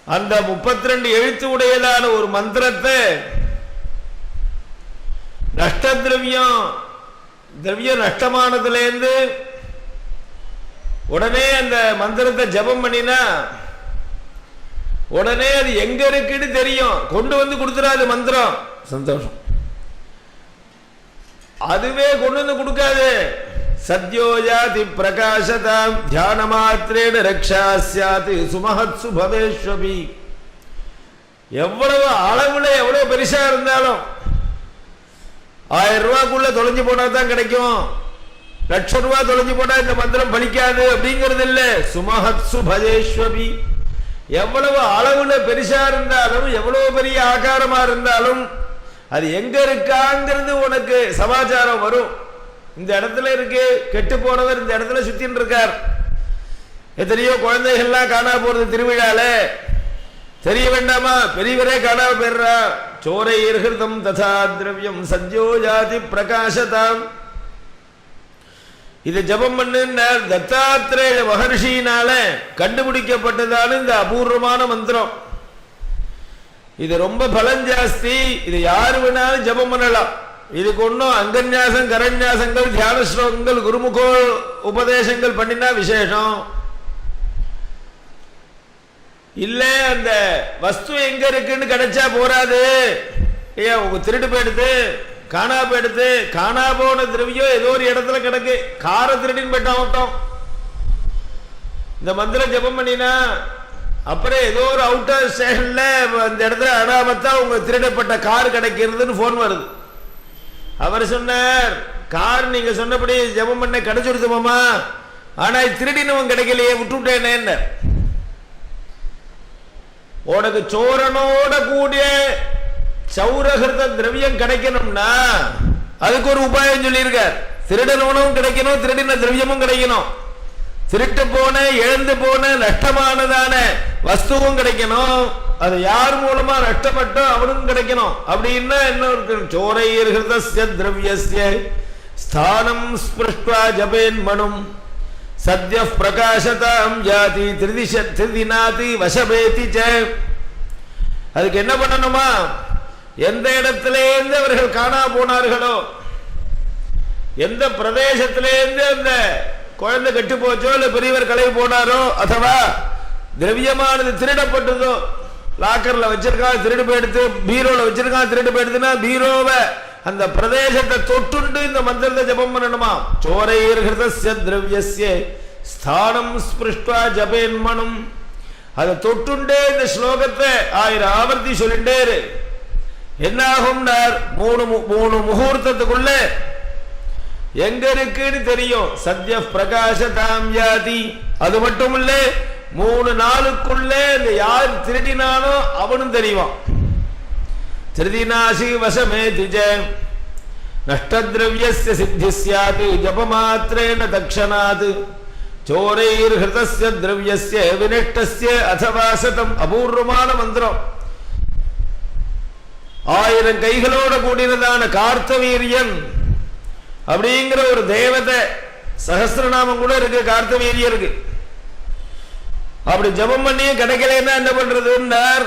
அந்த 32 எழுத்து உடையதான ஒரு மந்திரத்தை நஷ்ட திரவியம் நஷ்டமானதுலேருந்து உடனே அந்த மந்திரத்தை ஜபம் பண்ணினா உடனே அது எங்க இருக்குன்னு தெரியும். கொண்டு வந்து கொடுத்துறாது மந்திரம். சந்தோஷம். அதுவே கொண்டு வந்து கொடுக்காது. சத்யோஜாதி பிரகாசதாம் தியான மாத்திரேன ரக்ஷா ஸ்யாத் சுமஹத்சு பவேஸ்வபி. எவ்வளவு அளவுல எவ்வளவு பெருசா இருந்தாலும் 1000 ரூபாய்க்குள்ள தொலைஞ்சு போனா தான் கிடைக்கும். 1,00,000 ரூபாய் தொலைஞ்சு போனா இந்த மந்திரம் பலிக்காது அப்படிங்கிறது இல்ல. சுமஹத்சு பவேஸ்வபி. எவ்வளவு அளவுல பெருசா இருந்தாலும் எவ்வளவு பெரிய ஆகாரமா இருந்தாலும் அது எங்க இருக்காங்கிறது உனக்கு சமாச்சாரம் வரும். இந்த இடத்துல இருக்கு. கெட்டு போனவர் இந்த இடத்துல சுத்தின்னு இருக்கார். எத்தனையோ குழந்தைகள்லாம் காணா போறது திருவிழால. தெரிய வேண்டாமா, பெரியவரே காணாம போயிடுறா. சோரைர்ஹிருதம் ததா திரவியம் சத்யோ ஜாதி பிரகாசதாம். இது ஜபம் பண்ணு தத்தாத்ரேய மகர்ஷியினால கண்டுபிடிக்கப்பட்டதான இந்த அபூர்வமான மந்திரம். இது ரொம்ப பலம் ஜாஸ்தி. இது யாரு வேணாலும் ஜபம் பண்ணலாம். இதுக்கு ஒன்றும் அங்கன்யாசம் கரண்யாசங்கள் தியான ஸ்லோகங்கள் குருமுகோ உபதேசங்கள் பண்ணினா விசேஷம் இல்ல. அந்த வஸ்து எங்க இருக்குன்னு கிடைச்சா போராது. ஏன் உங்க திருட்டு போயிடுது, காணா போயிடுது. காணா போன திரவியம் ஏதோ ஒரு இடத்துல கிடக்கு. கார திருடின்னு போயிட்டா மட்டும் இந்த மந்திரம் ஜபம் பண்ணினா அப்புறம் ஏதோ ஒரு அவுட்டர் ஸ்டேஷன்ல அந்த இடத்துல அனாமத்தா உங்க திருடப்பட்ட கார் கிடைக்கிறதுன்னு போன் வருது. அவர் சொன்னார், கார் நீங்க சொன்னபடி ஜபம் பண்ண கிடைச்சிருது மாமா, ஆனா திருடினவன் கிடைக்கலையே, விட்டுட்டேன்னு. உனக்கு சோரனோட கூடிய சௌரகிருத திரவியம் கிடைக்கணும்னா அதுக்கு ஒரு உபாயம் சொல்லியிருக்கார். திருடனவனும் கிடைக்கணும், திருடின திரவியமும் கிடைக்கணும். திருட்டு போன இழந்து போன நஷ்டமானதான வஸ்துவும் கிடைக்கணும். அது யார் மூலமா நஷ்டப்பட்டோ அவனும் கிடைக்கணும். அப்படின்னா என்ன இருக்கு? சோரைர்ஹிருதஸ்ய திரவியஸ்ய ஸ்தானம் ஸ்பிருஷ்ட்வா ஜபேன் மனும் சத்ய பிரகாசதாம் ஜாதி திருதினாதி வசபேதி ச. அதுக்கு என்ன பண்ணணுமா? எந்த இடத்திலேருந்து அவர்கள் காணா போனார்களோ, எந்த பிரதேசத்திலேருந்து அந்த குழந்தை கெட்டு போச்சோ இல்ல பெரியவர் கலை போனாரோ, அதுவா திரவியமானது திருடப்பட்டதோ, லாக்கர்ல வச்சிருக்கான் திருடு போயிடுத்து, பீரோல வச்சிருக்கான் திருடு போயிடுதுன்னா பீரோவை அந்த பிரதேசத்தை தொட்டுண்டு இந்த மந்திரத்தை ஜபம் பண்ணணுமா? சோரைர்ஹிருதஸ்ய திரவியஸ்ய ஸ்தானம் ஸ்பிருஷ்ட்வா ஜபேன் மனும். அதை தொட்டுண்டே இந்த ஸ்லோகத்தை 1000 ஆவர்த்தி சொல்லிட்டே இரு. என்ன ஆகும்னார்? 3 முகூர்த்தத்துக்குள்ள எங்க இருக்குன்னு தெரியும். சத்ய பிரகாசதாம் யாதி. அது மட்டும் இல்ல, 3 நாளுக்குள்ள யார் திருடினானோ அவனும் தெரியும். திருதினாசி வசமே திஜ நஷ்டத்ரவ்யஸ்ய சித்தி ஸ்யாத் ஜபமாத்ரேன தக்ஷணாத் சோரைர்ஹிருதஸ்ய திரவ்யஸ்ய வினிஷ்டஸ்ய அதவா சதம். அபூர்வமான மந்திரம். 1000 கைகளோட கூடினதான கார்த்தவீரியன் அப்படிங்கிற ஒரு தேவதை சஹஸ்ரநாமம் கூட இருக்கு கார்த்தவீரியருக்கு. அப்படி ஜபம் பண்ணி கிடைக்கலன்னா என்ன பண்றதுன்னார்?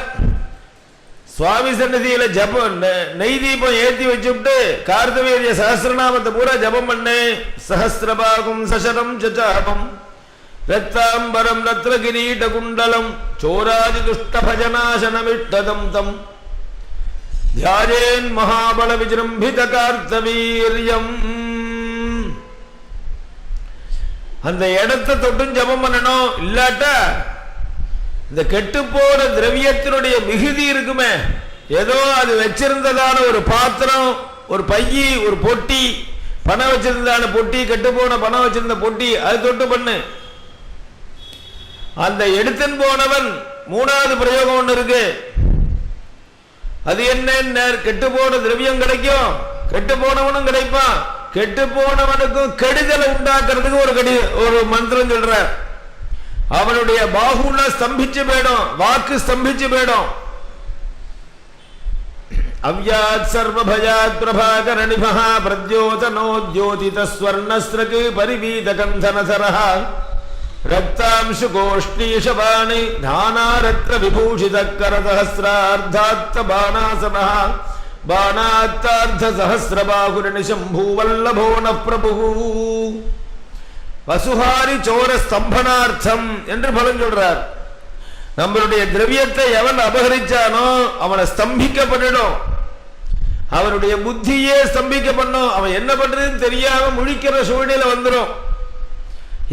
சுவாமி சன்னதியில ஜபம் நெய் தீபம் ஏற்றி வச்சுட்டு கார்த்தவீரிய சஹஸ்ரநாமத்தை பூரா ஜபம் பண்ணு. சஹஸ்ரபாகும் சசரம் சசாபம் ரத்தாம்பரம் ரத்ன கிரீட குண்டலம் சோராதி துஷ்ட பஜனாசனமிஷ்டதம் தம் தியாஜேன் மகாபல விஜృంభిத கார்த்தவீரியம். அந்த இடத்தை தொட்டும் ஜபம் பண்ணணும். இல்லாட்டா இந்த கெட்டு போன திரவியத்தினுடைய மிகுதி இருக்குமே, ஏதோ அது வச்சிருந்ததான ஒரு பாத்திரம், ஒரு பையி, ஒரு பொட்டி, பணம் வச்சிருந்தான பொட்டி, கெட்டு போன பணம் வச்சிருந்த பொட்டி, அது தொட்டு பண்ணு. அந்த எடுத்துன்னு போனவன் மூணாவது பிரயோகம் ஒண்ணு இருக்கு. அது என்ன? கெட்டு போன திரவியம் கிடைக்கும், கெட்டு போனவனும் கிடைப்பான். கெட்டு போனவனுக்கும் கெடுதலை உண்டாக்குறதுக்கு ஒரு மந்திரம் சொல்ற. அவனுடைய பாகுல ஸ்தம்பிச்சு போயிடும், வாக்கு ஸ்தம்பிச்சு போயிடும். அவ்யாத் சர்வபயாத் பிரபாகர நிபஹ பிரத்யோதனோ ஜோதித ஸ்வர்ணஸ்ரகு பரிவீத கந்தனசரஹ ரக்தாம்சு கோஷ்ணீஷபாணி நானாரத்ர விபூஷித கரதஹஸ்ரார்த்தார்த்த பாணாசனஹ பாணாத்தார்த்த சஹஸ்ரபாகுரணி சம்பூவல்லபோ ந பிரபுஹு வசுஹாரி சோர ஸ்தம்பனார்த்தம் என்று பலன் சொல்றார். நம்மளுடைய திரவியத்தை எவன் அபகரிச்சானோ அவனை ஸ்தம்பிக்க பண்ணிடும், அவனுடைய புத்தியே ஸ்தம்பிக்க பண்ணும். அவன் என்ன பண்றதுன்னு தெரியாம முழிக்கிற சூழ்நிலை வந்துடும்.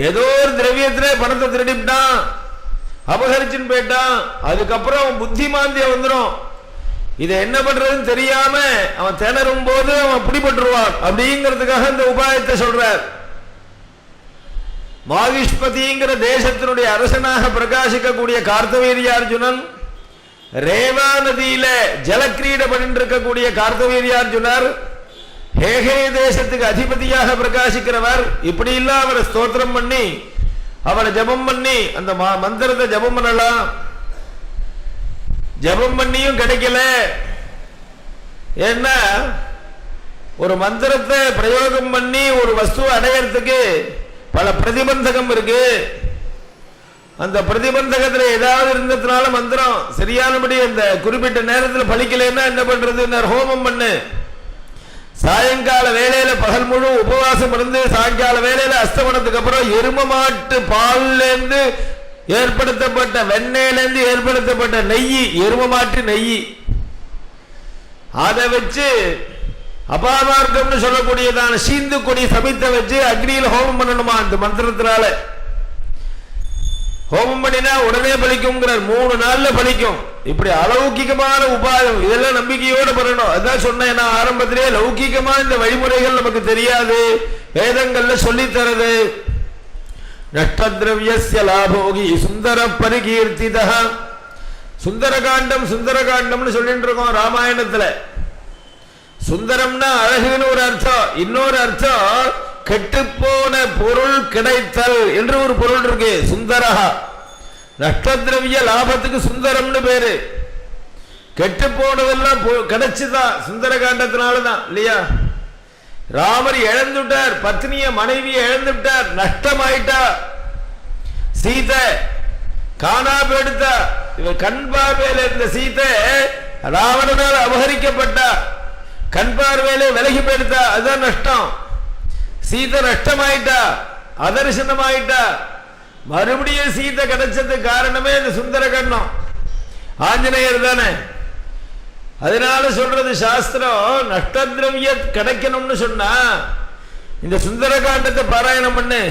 ஏதோ ஒரு திரவியத்திலே பணத்தை திருடிட்டான், அபகரிச்சுன்னு போயிட்டான், அதுக்கப்புறம் அவன் புத்தி மாந்தியம் வந்துடும். இதை என்ன பண்றதுன்னு தெரியாம அவன் திணறும் போது அவன் பிடிபட்டுருவான். அப்படிங்கிறதுக்காக இந்த உபாயத்தை சொல்றார். மாகிஷ்பதிங்கிற தேசத்தினுடைய அரசனாக பிரகாசிக்கக்கூடிய கார்த்தவீரியார்ஜுனன், ரேவா நதியில ஜலக்கிரீட பண்ணிட்டு இருக்கக்கூடிய கார்த்தவீரியார்ஜுனர், ஹேகே தேசத்துக்கு அதிபதியாக பிரகாசிக்கிறவர். இப்படி இல்ல அவரை ஸ்தோத்திரம் பண்ணி அவரை ஜபம் பண்ணி அந்த மந்திரத்தை ஜபம் பண்ணலாம். ஜபம் பண்ணியும் கிடைக்கல. ஏன்னா ஒரு மந்திரத்தை பிரயோகம் பண்ணி ஒரு வஸ்துவை அடையறதுக்கு பல பிரதிபந்தகம் இருக்கு. அந்த பிரதிபந்தகத்தில் ஏதாவது இருந்ததுனால மந்திரம் சரியானபடி அந்த குறிப்பிட்ட நேரத்தில் பலிக்கலைன்னா என்ன பண்றது? ஹோமம் பண்ணு. சாயங்கால வேலையில பகல் முழு உபவாசம் இருந்து சாயங்கால வேலையில அஸ்தமனத்துக்கு அப்புறம் எரும மாட்டு பால்லேருந்து ஏற்படுத்தப்பட்ட வெண்ணெயிலேருந்து ஏற்படுத்தப்பட்ட நெய், எரும மாட்டு நெய், அதை வச்சு அபாமார்க்கம்னு சொல்லக்கூடியதான சீந்து கொடி சமைத்த வச்சு அக்னியில் ஹோமம் பண்ணணுமா. அந்த மந்திரத்தினால ஹோமம் பண்ணினா உடனே பலிக்கும்ங்கிறார். 3 நாள்ல பலிக்கும். இப்படி அலௌகிகமான உபாயம், இதெல்லாம் நம்பிக்கையோடு பண்ணணும். அதான் சொன்னேன் நான் ஆரம்பத்திலே, லௌகிகமா இந்த வழிமுறைகள் நமக்கு தெரியாது, வேதங்கள்ல சொல்லி தரது. நஷ்டத்ரவ்யஸ்ய லாபோகி சுந்தர பரிகீர்த்திதா. சுந்தரகாண்டம் சுந்தரகாண்டம்னு சொல்லிட்டு இருக்கோம் ராமாயணத்துல. சுந்தரம்னா அழகுன்னு ஒரு அர்த்தம், இன்னொரு அர்த்தம் கெட்டுப்போன பொருள் கிடைத்தல் என்று ஒரு பொருள் இருக்கு. சுந்தரஹா நஷ்டத்ரவிய லாபத்துக்கு சுந்தரம்னு பேரு. கெட்டு போனதெல்லாம் கிடைச்சுதான் சுந்தர காண்டத்தினாலதான் இல்லையா. ராமர் இழந்துட்டார், பத்னிய மனைவியை இழந்துட்டார், நஷ்டமாயிட்டா. சீதை காணா போயிடுத்தா. இவர் கண் பார்வையில இருந்த சீதை ராவணனால் அபகரிக்கப்பட்டா, கண் பார்வையிலே விலகி போயிடுத்தா. அதுதான் நஷ்டம். சீதை நஷ்டமாயிட்டா, அதர்சனமாயிட்டா. மறுபடியும் சீதை கிடைச்சதுக்கு காரணமே இந்த சுந்தர கண்ணம், ஆஞ்சநேயர் தானே. அதனால சொல்றது சாஸ்திரம், நஷ்டத்ரவிய கிடைக்கணும்னு சொன்னா இந்த சுந்தர காண்டத்தை பாராயணம் பண்ணு.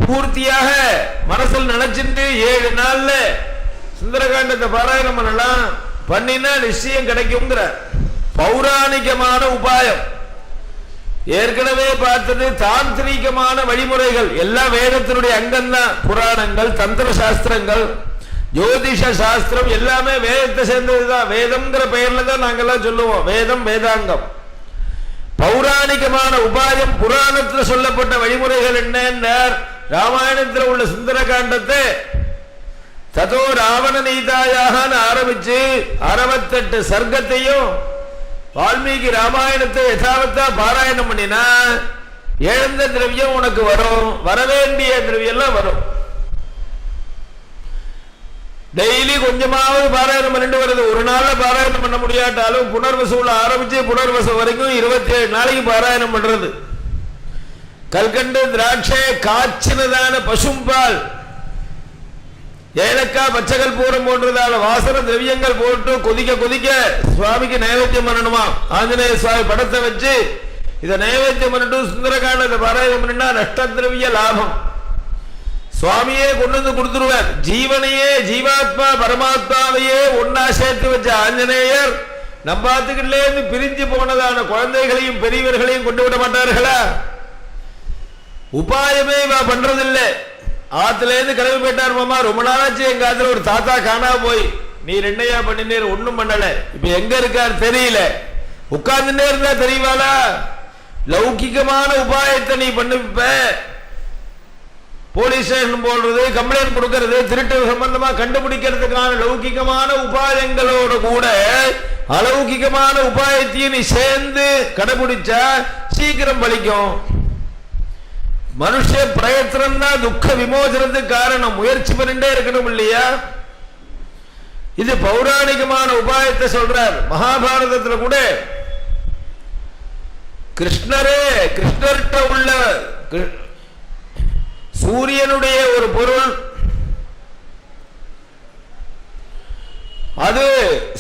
பூர்த்தியாக மனசில் நினைச்சிட்டு 7 நாள்ல சுந்தர காண்டத்தை பாராயணம் பண்ணலாம். பண்ணினா நிச்சயம் கிடைக்கும்ங்கிற பௌராணிகமான உபாயம். ஏற்கனவே பார்த்தது தாந்திரிகமான வழிமுறைகள், எல்லாம் வேதத்தினுடைய அங்கம் தான். புராணங்கள், தந்திர சாஸ்திரங்கள், ஜோதிஷ சாஸ்திரம் எல்லாமே வேதத்தை சேர்ந்ததுதான். வேதம்ங்கிற பெயர்ல தான் நாங்கெல்லாம் சொல்லுவோம். வேதம், வேதாங்கம். பௌராணிகமான உபாயம், புராணத்தில் சொல்லப்பட்ட வழிமுறைகள் என்ன? ராமாயணத்தில் உள்ள சுந்தர காண்டத்தை ததோ ராவண நீதாயாக ஆரம்பிச்சு 68 சர்க்கத்தையும் வால்மீகி ராமாயணத்தை யதாவத்தா பாராயணம் பண்ணினா இழந்த திரவியம் உனக்கு வரும், வரவேண்டிய திரவியம் வரும். டெய்லி கொஞ்சமாவது பாராயணம் பண்ணிட்டு வருது. ஒரு நாள்ல பாராயணம் பண்ண முடியாட்டாலும் புனர்வசுல ஆரம்பிச்சு புனர்வசு வரைக்கும் 27 நாளைக்கு பாராயணம் பண்றது. கல்கண்டு, திராட்சை, காய்ச்சினதான பசும்பால், ஏலக்காய், பச்சைகள் பூரம் போன்றதான வாசன திரவியங்கள் போட்டு கொதிக்க கொதிக்க சுவாமிக்கு நைவேத்தியம் பண்ணணுமா. ஆஞ்சநேய சுவாமி படத்தை வச்சு இதை நைவேத்தியம் பண்ணிட்டு சுந்தரகாண்டத்தை பாராயணம் பண்ணினா நஷ்டத்ரவிய லாபம். சுவாமியே கொண்டு வந்து கொடுத்துருவார். ஜீவனையே, ஜீவாத்மா பரமாத்மாவையே ஒன்னா சேர்த்து வச்ச ஆஞ்சநேயர் நம்பாத்துக்குள்ளே இருந்து பிரிஞ்சு போனதான குழந்தைகளையும் பெரியவர்களையும் கொண்டு விட மாட்டார்களா? உபாயமே இவ பண்றதில்லை. ஆத்துல இருந்து கிளம்பி போயிட்டார் மாமா, ரொம்ப நாளாச்சு எங்க ஆத்துல ஒரு தாத்தா காணா போய், நீர் என்னையா பண்ணினீர்? ஒண்ணும் பண்ணல. இப்ப எங்க இருக்கார் தெரியல. உட்கார்ந்துட்டே இருந்தா தெரியுவாளா? லௌகிகமான உபாயத்தை நீ பண்ணுப்ப. போலீஸ் ஸ்டேஷன் போடுறது, கம்ப்ளைண்ட் கொடுக்கிறது, திருட்டு சம்பந்தமா கண்டுபிடிக்கிறதுக்கான லௌகிகமான உபாயங்களோட கூட அலௌகிகமான உபாயத்தையும் நீ சேர்ந்து கடைபிடிச்சா சீக்கிரம் பலிக்கும். மனுஷ பிரயத்தனம் தான் துக்க விமோசனத்துக்கு காரணம். முயற்சி பண்ணிட்டே இருக்கணும் இல்லையா? இது பௌராணிகமான உபாயத்தை சொல்றார். மகாபாரதத்தில் கூட கிருஷ்ணர்கிட்ட உள்ள சூரியனுடைய ஒரு பொருள், அது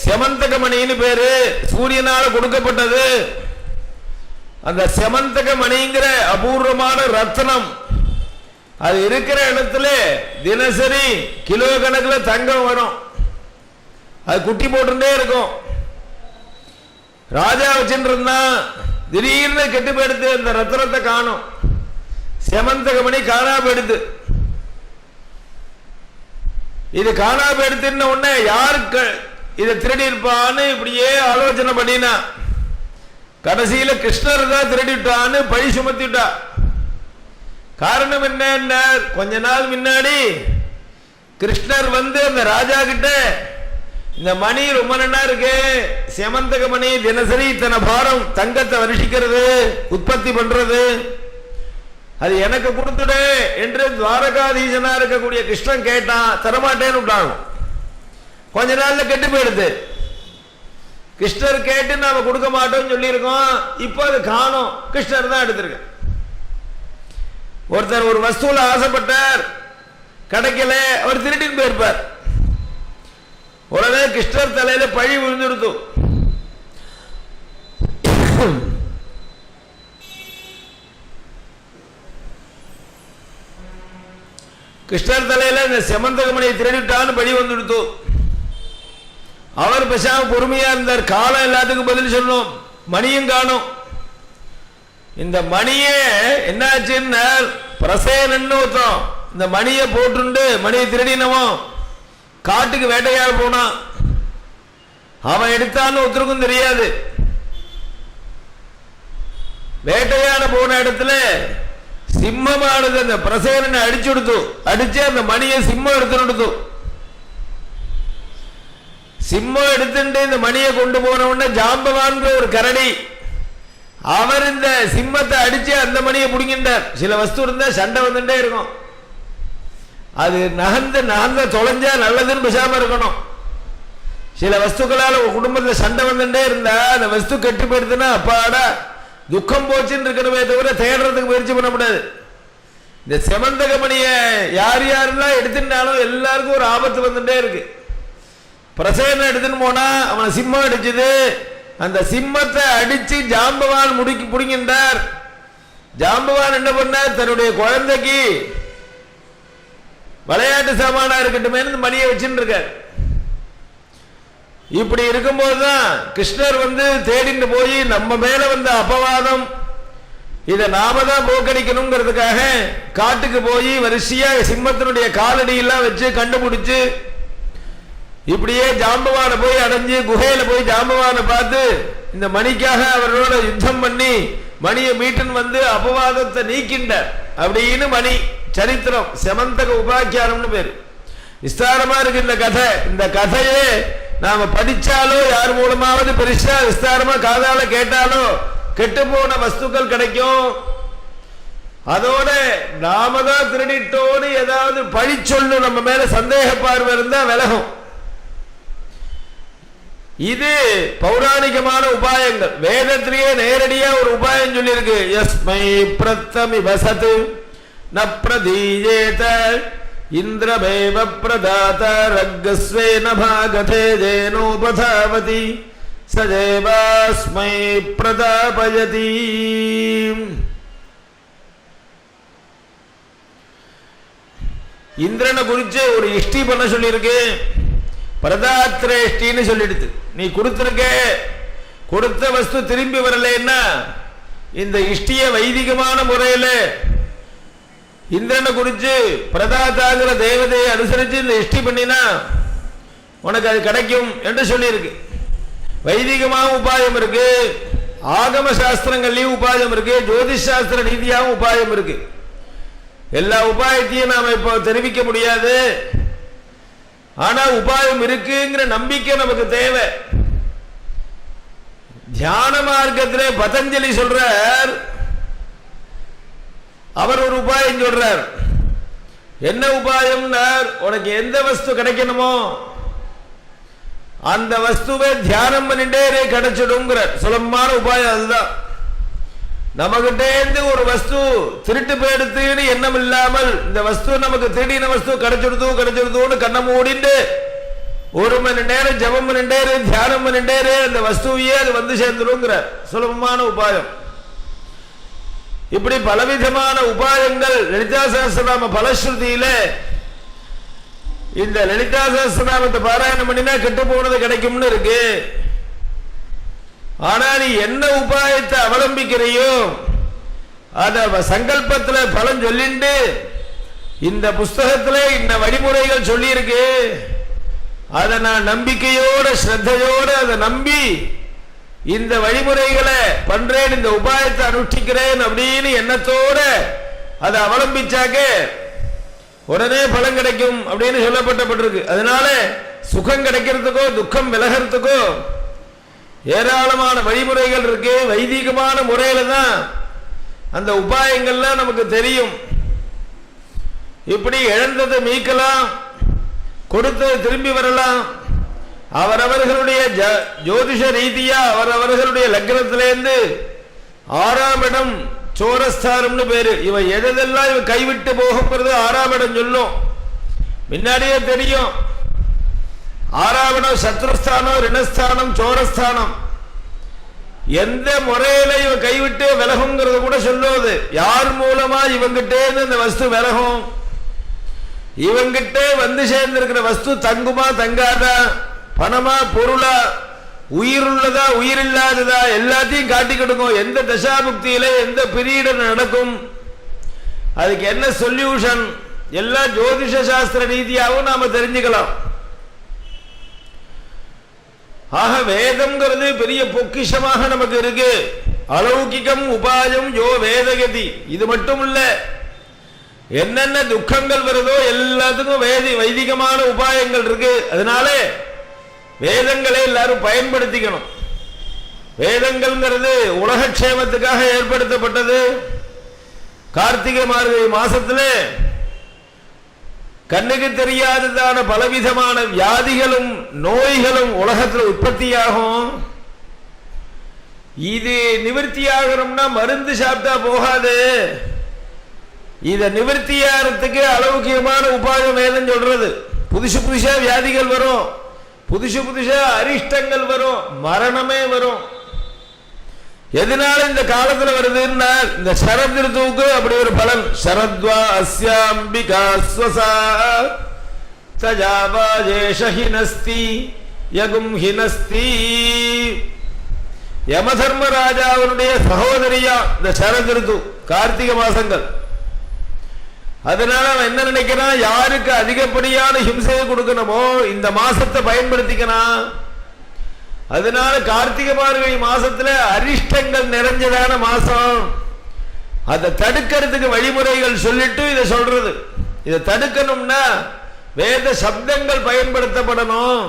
செமந்தகமணின்னு பேரு, சூரியனால கொடுக்கப்பட்டது. அந்த செமந்தகமணிங்கிற அபூர்வமான ரத்னம் அது இருக்கிற இடத்துல தினசரி கிலோ கணக்கில் தங்கம் வரும். அது குட்டி போட்டுட்டே இருக்கும். ராஜா வச்சுட்டு இருந்தா திடீர்னு கெட்டு போயிடுத்து, அந்த ரத்னத்தை காணும். செமந்தகமணி காணா போயிடுது. இது காணா போயிடுத்துன்னு உடனே யாருக்கு இதை திருடி இருப்பான்னு இப்படியே ஆலோசனை பண்ணினா, கடைசியில கிருஷ்ணர் தான் திருடிட்டான்னு பழி சுமத்திட்டா. காரணம் என்ன? கொஞ்ச நாள் முன்னாடி கிருஷ்ணர் வந்து அந்த ராஜா கிட்ட, இந்த மணி ரொம்ப நன்னா இருக்கு, செமந்தக மணி, தினசரி இத்தனை பாரம் தங்கத்தை வருஷிக்கிறது, உற்பத்தி பண்றது, அது எனக்கு கொடுத்துடு என்று துவாரகாதீசனா இருக்கக்கூடிய கிருஷ்ணன் கேட்டான். தரமாட்டேன்னு விட்டாங்க. கொஞ்ச நாள்ல கெட்டு போயிடுது. கிருஷ்ணர் கேட்டு நாம கொடுக்க மாட்டோம்னு சொல்லியிருக்கோம். இப்போ அது காணும். கிருஷ்ணர் தான் எடுத்திருக்க. ஒருத்தர் ஒரு வஸ்துல ஆசைப்பட்டார், கிடைக்கல, அவர் திருட்டின்னு போயிருப்பார். உடனே கிருஷ்ணர் தலையில பழி விழுந்துடுத்து. கிருஷ்ணர் தலையில இந்த செமந்தகமணியை திருடிட்டான்னு பழி வந்துடுத்து. அவர் பேசாம பொறுமையா இருந்தார். காலம் எல்லாத்துக்கும் பதில் சொல்லணும். மணியும் காணும். இந்த மணியே என்னாச்சுன்னு பிரசேனன்னு ஒருத்தன் இந்த மணியை போட்டுண்டு மணியை திருடினவன் காட்டுக்கு வேட்டையாட போனான். அவன் எடுத்தான்னு ஒருத்தருக்கும் தெரியாது. வேட்டையாட போன இடத்துல சிம்மமானது அந்த பிரசேனனை அடிச்சுடுத்து. அடிச்சு அந்த மணியை சிம்மம் எடுத்துடுத்து. சிம்மம் எடுத்துட்டு இந்த மணியை கொண்டு போன உடனே ஜாம்பவான்கிற ஒரு கரடி, அவர் இந்த சிம்மத்தை அடிச்சு அந்த மணியை பிடிக்கின்றார். சில வஸ்து இருந்தா சண்டை வந்துட்டே இருக்கும். அது நகர்ந்த தொலைஞ்சா நல்லதுன்னு பேசாம இருக்கணும். சில வஸ்துக்களால் ஒரு குடும்பத்தில் சண்டை வந்துட்டே இருந்தா அந்த வஸ்து கெட்டு போயிடுதுன்னா அப்பாடா துக்கம் போச்சுன்னு இருக்கணுமே தவிர தேடுறதுக்கு முயற்சி பண்ணக்கூடாது. இந்த செமந்தக மணியை யாரெல்லாம் எடுத்துட்டாலும் எல்லாருக்கும் ஒரு ஆபத்து வந்துட்டே இருக்கு. பிரசேனை எடுத்துன்னு போனா அவனை சிம்மம் அடிச்சது. அந்த சிம்மத்தை அடிச்சு ஜாம்பவான் புடிங்கின்றார். ஜாம்பவான் என்ன பண்ணார்? தன்னுடைய குழந்தைக்கு விளையாட்டு சாமானா இருக்கட்டுமே மணியை வச்சுட்டு இருக்கார். இப்படி இருக்கும்போதுதான் கிருஷ்ணர் வந்து தேடிட்டு போய் நம்ம மேல வந்த அபவாதம் இதை நாம தான் போக்கடிக்கணுங்கிறதுக்காக காட்டுக்கு போய் வரிசையா சிம்மத்தினுடைய காலடி எல்லாம் வச்சு கண்டுபிடிச்சு இப்படியே ஜாம்பவான போய் அடைஞ்சு குகையில போய் ஜாம்பவானை பார்த்து இந்த மணிக்காக அவரோட யுத்தம் பண்ணி மணியை மீட்டுன்னு வந்து அபவாதத்தை நீக்கின்ற அப்படின்னு மணி சரித்திரம். செமந்தக உபாக்கியானம்னு பேரு. விஸ்தாரமா இருக்கு இந்த கதை. இந்த கதையே நாம படிச்சாலோ யார் மூலமாவது பெருசா விஸ்தாரமா காதால கேட்டாலோ கெட்டு போன வஸ்துக்கள் கிடைக்கும். அதோட நாம தான் திருடிட்டோன்னு ஏதாவது பழி சொல்லு நம்ம மேல சந்தேக பார்வை இருந்தா விலகும். இது பௌராணிகமான உபாயங்கள். வேதத்திலேயே நேரடியா ஒரு உபாயம் சொல்லி இருக்கு. யஸ்மை பிரத்தமி வசத் ந பிரதீயேத இந்திரமேவ பிரதாத ரக்கஸ்வேன பாகதே ஜேனோபதாவதி சஜேவாஸ்மை பிரதாபயதி. இந்திரனை குறிச்சு ஒரு இஷ்டி பண்ண சொல்லி இருக்கு. பிரதாத்ரேஷ்டின்னு சொல்லிடுது. நீ கொடுத்திருக்க கொடுத்த வஸ்து திரும்பி வரலன்னா இந்த இஷ்டிய வைதிகமான முறையில் இந்திரனை குறித்து பிரதாதாங்கிற தேவதையை அனுசரித்து இந்த இஷ்டி பண்ணினா உனக்கு அது கிடைக்கும் என்று சொல்லியிருக்கு. வைதிகமாக உபாயம் இருக்கு, ஆகம சாஸ்திரங்கள்லையும் உபாயம் இருக்கு, ஜோதிஷ் சாஸ்திர ரீதியாகவும் உபாயம் இருக்கு. எல்லா உபாயத்தையும் நாம் இப்போ தெரிவிக்க முடியாது. ஆனா உபாயம் இருக்குங்கிற நம்பிக்கை நமக்கு தேவை. தியான மார்க்கத்திலே பதஞ்சலி சொல்றார், அவர் ஒரு உபாயம் சொல்றார். என்ன உபாயம்னார், உனக்கு எந்த வஸ்து கிடைக்கணுமோ அந்த வஸ்துவை தியானம் பண்ணிட்டே கிடைச்சிடுங்கிற சுலபமான உபாயம். அதுதான் நம்மகிட்ட இருந்து ஒரு வஸ்து திருட்டு போயிடுத்துன்னு எண்ணம் இல்லாமல் இந்த வஸ்து நமக்கு திருடின வஸ்து கிடைச்சிடுதோன்னு கண்ணை மூடிட்டு 1 மணி நேரம் ஜபம் பண்ணிட்டே தியானம் பண்ணிட்டே அந்த வஸ்துவையே அது வந்து சேர்ந்துருங்கிற சுலபமான உபாயம். இப்படி பலவிதமான உபாயங்கள் லலிதா சஹஸ்ரநாம பலஸ்ருதியில இந்த லலிதா சஹஸ்ரநாமத்தை பாராயணம் பண்ணினா கெட்டு போனது கிடைக்கும்னு இருக்கு. ஆனா நீ என்ன உபாயத்தை அவலம்பிக்கிறையோ அத சங்கல்பத்தில் பலன் சொல்லிண்டு இந்த புஸ்தகத்தில் இந்த வழிமுறைகள் சொல்லி இருக்கு, அதை நான் நம்பிக்கையோட ஸ்ரத்தையோட அதை நம்பி இந்த வழிமுறைகளை பண்றேன், இந்த உபாயத்தை அனுஷ்டிக்கிறேன் அப்படின்னு எண்ணத்தோட அதை அவலம்பிச்சாக்க உடனே பலன் கிடைக்கும் அப்படின்னு சொல்லப்பட்டிருக்கு. அதனால சுகம் கிடைக்கிறதுக்கோ துக்கம் விலகிறதுக்கோ ஏராளமான வழிமுறைகள் இருக்கு. வைதிகமான முறையில தான் அந்த உபாயங்கள்லாம் நமக்கு தெரியும். இப்படி இழந்ததை மீட்கலாம், கொடுத்ததை திரும்பி வரலாம். அவரவர்களுடைய ஜோதிஷ ரீதியா அவரவர்களுடைய லக்னத்திலேருந்து 6ஆம் இடம் சோரஸ்தானம்னு பேரு. இவ எதெல்லாம் இவ கைவிட்டு போகிறது 6ஆம் இடம் சொல்லும். முன்னாடியே தெரியும் 6ஆம் இடம் சத்ருஸ்தானம், ரிணஸ்தானம், சோரஸ்தானம். எந்த முறையில இவ கைவிட்டு விலகுங்கிறது கூட சொல்லுவது. யார் மூலமா இவங்கிட்டே இந்த வஸ்து விலகும், இவங்கிட்ட வந்து சேர்ந்திருக்கிற வஸ்து தங்குமா தங்காதா, பணமா பொருளா, உயிருள்ளதா உயிரில்லாததா எல்லாத்தையும் காட்டி கொடுக்கும். எந்த தசாபுக்தியில எந்த பீரியட் நடக்கும், அதுக்கு என்ன சொல்யூஷன் எல்லாம் ஜோதிஷ சாஸ்திர ரீதியாகவும் நாம தெரிஞ்சுக்கலாம். ஆக வேதம்ங்கிறது பெரிய பொக்கிஷமாக நமக்கு இருக்கு. அலௌகிகம் உபாயம் யோ வேதகதி. இது மட்டும் இல்ல, என்னென்ன துக்கங்கள் வருதோ எல்லாத்துக்கும் வைதிகமான உபாயங்கள் இருக்கு. அதனால வேதங்களை எல்லாரும் பயன்படுத்திக்கணும். வேதங்கள்ங்கிறது உலகக்ஷேமத்துக்காக ஏற்படுத்தப்பட்டது. கார்த்திகை மார்கழி மாசத்துல கண்ணுக்கு தெரியாததான பலவிதமான வியாதிகளும் நோய்களும் உலகத்தில் உற்பத்தியாகும். இது நிவர்த்தியாகணும்னா மருந்து சாப்பிட்டா போகாது. இதை நிவர்த்தியாகிறதுக்கு அளவுக்கியமான உபாயம் வேதம் சொல்றது. புதுசா வியாதிகள் வரும், புதுசா அரிஷ்டங்கள் வரும், மரணமே வரும். எதனால இந்த காலத்துல வருதுன்னா இந்த சரத் ரித்துவுக்கு அப்படி ஒரு பலன். சரத்வா அஸ்யாம்பிகா ஸ்வசா தஜாவாஜேஷ ஹினஸ்தி யகும் ஹினஸ்தி. யமதர்மராஜாவுடைய சகோதரியா இந்த சரத் ரித்து, கார்த்திகை மாசங்கள். அதனால அவன் என்ன நினைக்கிறான், யாருக்கு அதிகப்படியான ஹிம்சையை கொடுக்கணுமோ இந்த மாசத்தை பயன்படுத்திக்கிறான். அதனால கார்த்திகை மார்கழி மாசத்துல அரிஷ்டங்கள் நிறைஞ்சதான மாசம். அதை தடுக்கிறதுக்கு வழிமுறைகள் சொல்லிட்டு இதை சொல்றது. இதை தடுக்கணும்னா வேத சப்தங்கள் பயன்படுத்தப்படணும்.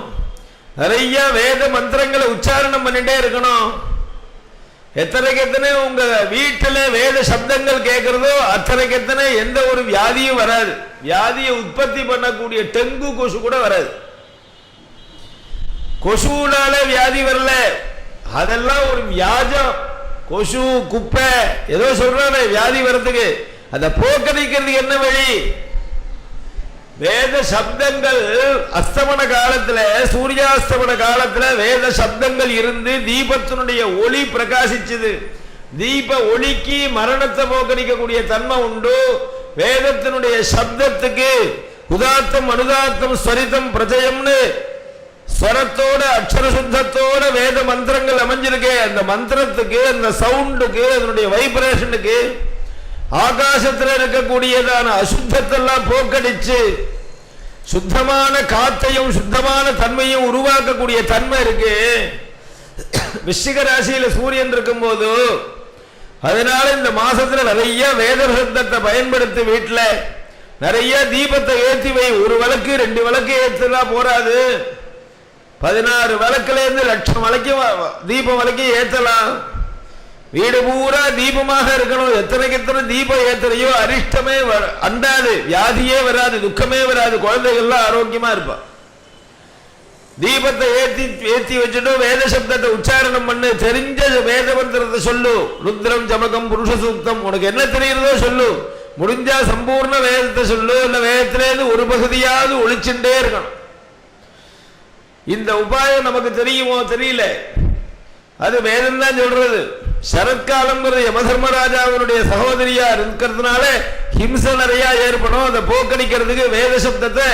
நிறைய வேத மந்திரங்களை உச்சாரணம் பண்ணிட்டே இருக்கணும். எத்தனைக்கு எத்தனை உங்க வீட்டில் வேத சப்தங்கள் கேட்கிறதோ அத்தனைக்கு எத்தனை எந்த ஒரு வியாதியும் வராது. வியாதியை உற்பத்தி பண்ணக்கூடிய டெங்கு கொசு கூட வராது. கொசுனால வியாதி வரல, அதெல்லாம் ஒரு வியாஜம். கொசு குப்பை ஏதோ சொல்றானே வியாதி வர்றதுக்கு, அதை போக்கடிக்கிறதுக்கு என்ன வழி? வேத சப்தங்கள் அஸ்தமன காலத்துல, சூரியாஸ்தமன காலத்துல வேத சப்தங்கள் இருந்து தீபத்தினுடைய ஒளி பிரகாசிச்சது. தீப ஒளிக்கு மரணத்தை போக்கடிக்கக்கூடிய தன்மை உண்டு. வேதத்தினுடைய சப்தத்துக்கு உதாத்தம் அனுதாத்தம் ஸ்வரிதம் பிரஜயம்னு ஸ்வரத்தோட அக்ஷர சுத்தத்தோட வேத மந்திரங்கள் அமைஞ்சிருக்கே, அந்த மந்திரத்துக்கு அந்த சவுண்டுக்கு அதனுடைய வைப்ரேஷனுக்கு ஆகாசத்தில் இருக்கக்கூடியதான அசுத்தத்தெல்லாம் போக்கடிச்சு சுத்தமான காத்தையும் சுத்தமான தன்மையும் உருவாக்கக்கூடிய தன்மை இருக்கு விருச்சிக ராசியில சூரியன் இருக்கும் போது. அதனால இந்த மாசத்துல நிறைய வேத சப்தத்தை பயன்படுத்தி வீட்டுல நிறைய தீபத்தை ஏற்றி வை. ஒரு விளக்கு 2 விளக்கு ஏற்றினா போராது, 16 விளக்குல இருந்து 1,00,000 விளக்கு தீபம் விளக்கு ஏற்றலாம். வீடு பூரா தீபமாக இருக்கணும். எத்தனைக்கு எத்தனை தீபம் ஏத்துறையோ அரிஷ்டமே அண்டாது, வியாதியே வராது, துக்கமே வராது, குழந்தைகள்லாம் ஆரோக்கியமா இருப்பா. தீபத்தை ஏற்றி வச்சுட்டு வேத சப்தத்தை உச்சாரணம் பண்ணு. தெரிஞ்ச வேத மந்திரத்தை சொல்லு. ருத்ரம் சமகம் புருஷ சூக்தம், உனக்கு என்ன தெரியுறதோ சொல்லு. முடிஞ்சா சம்பூர்ண வேதத்தை சொல்லு. இல்ல வேதத்திலேருந்து ஒரு பகுதியாவது ஒழிச்சுட்டே இருக்கணும். இந்த உபாயம் நமக்கு தெரியுமோ தெரியல, அது வேதம் தான் சொல்றது. சரத்காலம்ங்கிறது யமதர்மராஜாவினுடைய சகோதரியா இருக்கிறதுனால ஹிம்சை நிறைய ஏற்படும். அதை போக்கடிக்கிறதுக்கு வேத சப்தத்தை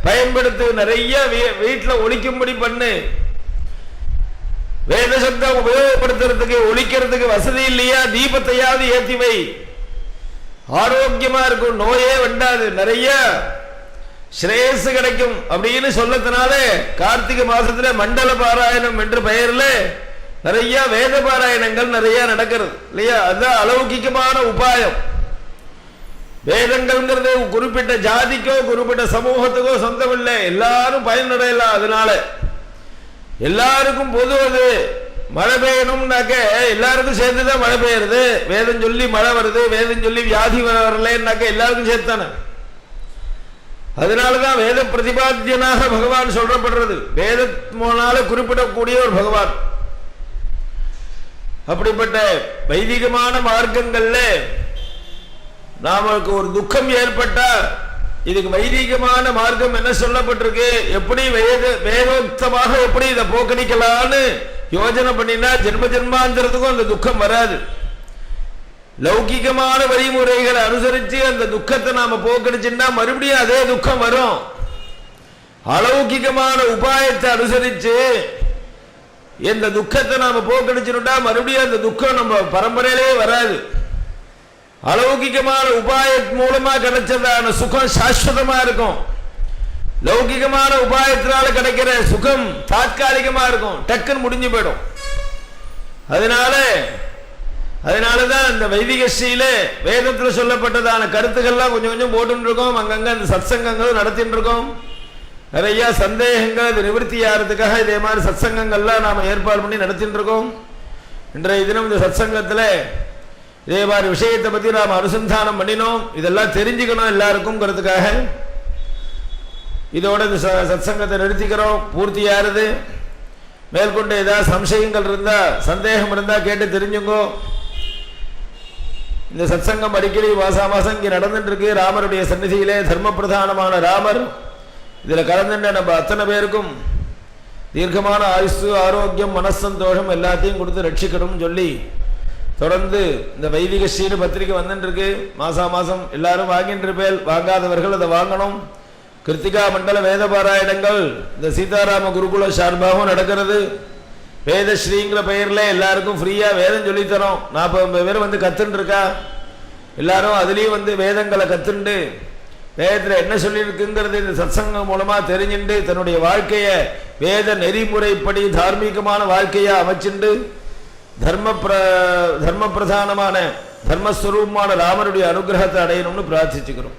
பயன்படுத்தி நிறைய வீட்டுல ஒழிக்கும்படி பண்ணு. வேத சப்தம் உபயோகப்படுத்துறதுக்கு ஒழிக்கிறதுக்கு வசதி இல்லையா, தீபத்தையாவது ஏற்றி வை. ஆரோக்கியமா இருக்கும், நோயே வண்டாது, நிறைய ஸ்ரேயஸ் கிடைக்கும் அப்படின்னு சொல்லத்தினால கார்த்திகை மாசத்துல மண்டல பாராயணம் என்ற பெயர்ல நிறைய வேத பாராயணங்கள் நிறைய நடக்கிறது இல்லையா. அதுதான் அலௌகிகமான உபாயம். வேதங்கள்ங்கிறது குறிப்பிட்ட ஜாதிக்கோ குறிப்பிட்ட சமூகத்துக்கோ சொந்தம் இல்லை, எல்லாரும் பயனடையலாம். அதனால எல்லாருக்கும் பொது. அது மழை பெய்யணும்னாக்க எல்லாருக்கும் சேர்த்துதான் மழை பெய்யுறது. வேதம் சொல்லி மழை வருது, வேதம் சொல்லி வியாதி வரலன்னாக்க எல்லாருக்கும் சேர்த்தானே. அதனாலதான் வேத பிரதிபாத்தியனாக பகவான் சொல்லப்படுறது. வேதத்தினால குறிப்பிடக்கூடிய ஒரு பகவான். அப்படிப்பட்ட வைதிகமான மார்க்கங்கள்ல நாமக்கு ஒரு துக்கம் ஏற்பட்டா இதுக்கு வைதிகமான மார்க்கம் என்ன சொல்லப்பட்டிருக்கு, எப்படி வேதோக்தமாக எப்படி இதை போக்கடிக்கலான்னு யோஜனை பண்ணினா ஜென்ம ஜென்மாந்திரத்துக்கும் அந்த துக்கம் வராது. லௌகிகமான வழிமுறைகளை அனுசரித்து அந்த துக்கத்தை நாம போக்கடிச்சுன்னா மறுபடியும் அதே துக்கம் வரும். அலௌகிகமான உபாயத்தை அனுசரித்து இந்த துக்கத்தை நாம போக்கடிச்சுட்டா மறுபடியும் அந்த துக்கம் நம்ம பரம்பரையிலே வராது. அலௌகிகமான உபாய மூலமா கிடைச்சதான சுகம் சாஸ்வதமா இருக்கும். லௌகிகமான உபாயத்தினால கிடைக்கிற சுகம் தாத்காலிகமா இருக்கும், டக்குன்னு முடிஞ்சு போயிடும். அதனாலதான் இந்த வைதிக ஸ்ரீல வேதத்தில் சொல்லப்பட்டதான கருத்துக்கள்லாம் கொஞ்சம் கொஞ்சம் போட்டு இருக்கோம். அங்கங்க அந்த சத்சங்கங்கள் நடத்திட்டு இருக்கோம். நிறைய சந்தேகங்கள் அது நிவர்த்தி ஆகிறதுக்காக இதே மாதிரி சத்சங்கங்கள்லாம் நாம ஏற்பாடு பண்ணி நடத்திட்டு இருக்கோம். இன்றைய தினம் இந்த சத்சங்கத்தில் இதே மாதிரி விஷயத்தை பத்தி நாம் அனுசந்தானம் பண்ணினோம். இதெல்லாம் தெரிஞ்சுக்கணும் எல்லாருக்கும்ங்கிறதுக்காக இதோட இந்த சத்சங்கத்தை நிறுத்திக்கிறோம். பூர்த்தியாருது. மேற்கொண்டு ஏதாவது சம்சயங்கள் இருந்தா சந்தேகம் இருந்தா கேட்டு தெரிஞ்சுங்கோ. இந்த சத்சங்கம் அடிக்கடி மாசம் இங்கே நடந்துட்டு இருக்கு. ராமருடைய சந்நிதியிலே தர்ம பிரதானமான ராமர் இதுல கலந்துட்ட நம்ம அத்தனை பேருக்கும் தீர்க்கமான ஆயுசு, ஆரோக்கியம், மனசந்தோஷம் எல்லாத்தையும் கொடுத்து ரட்சிக்கணும்னு சொல்லி தொடர்ந்து இந்த வைதிக ஸ்ரீனு பத்திரிகை வந்துட்டு இருக்கு. மாசம் எல்லாரும் வாங்கிட்டு இருப்பேன். வாங்காதவர்கள் அதை வாங்கணும். கிருத்திகா மண்டல வேத பாராயணங்கள் இந்த சீதாராம குருகுல சார்பாகவும் நடக்கிறது. வேதஸ்ரீங்கிற பெயர்ல எல்லாருக்கும் ஃப்ரீயா வேதம் சொல்லித்தரோம். 40 பேர் வந்து கத்துட்டு இருக்கா. எல்லாரும் அதுலயும் வந்து வேதங்களை கத்துண்டு வேதத்துல என்ன சொல்லியிருக்குங்கிறது இந்த சத்சங்கம் மூலமா தெரிஞ்சுண்டு தன்னுடைய வாழ்க்கைய வேத நெறிமுறைப்படி தார்மீகமான வாழ்க்கையா அமைச்சுண்டு தர்ம பிரதானமான தர்மஸ்வரூபமான ராமருடைய அனுகிரகத்தை அடையணும்னு பிரார்த்திச்சுக்கிறோம்.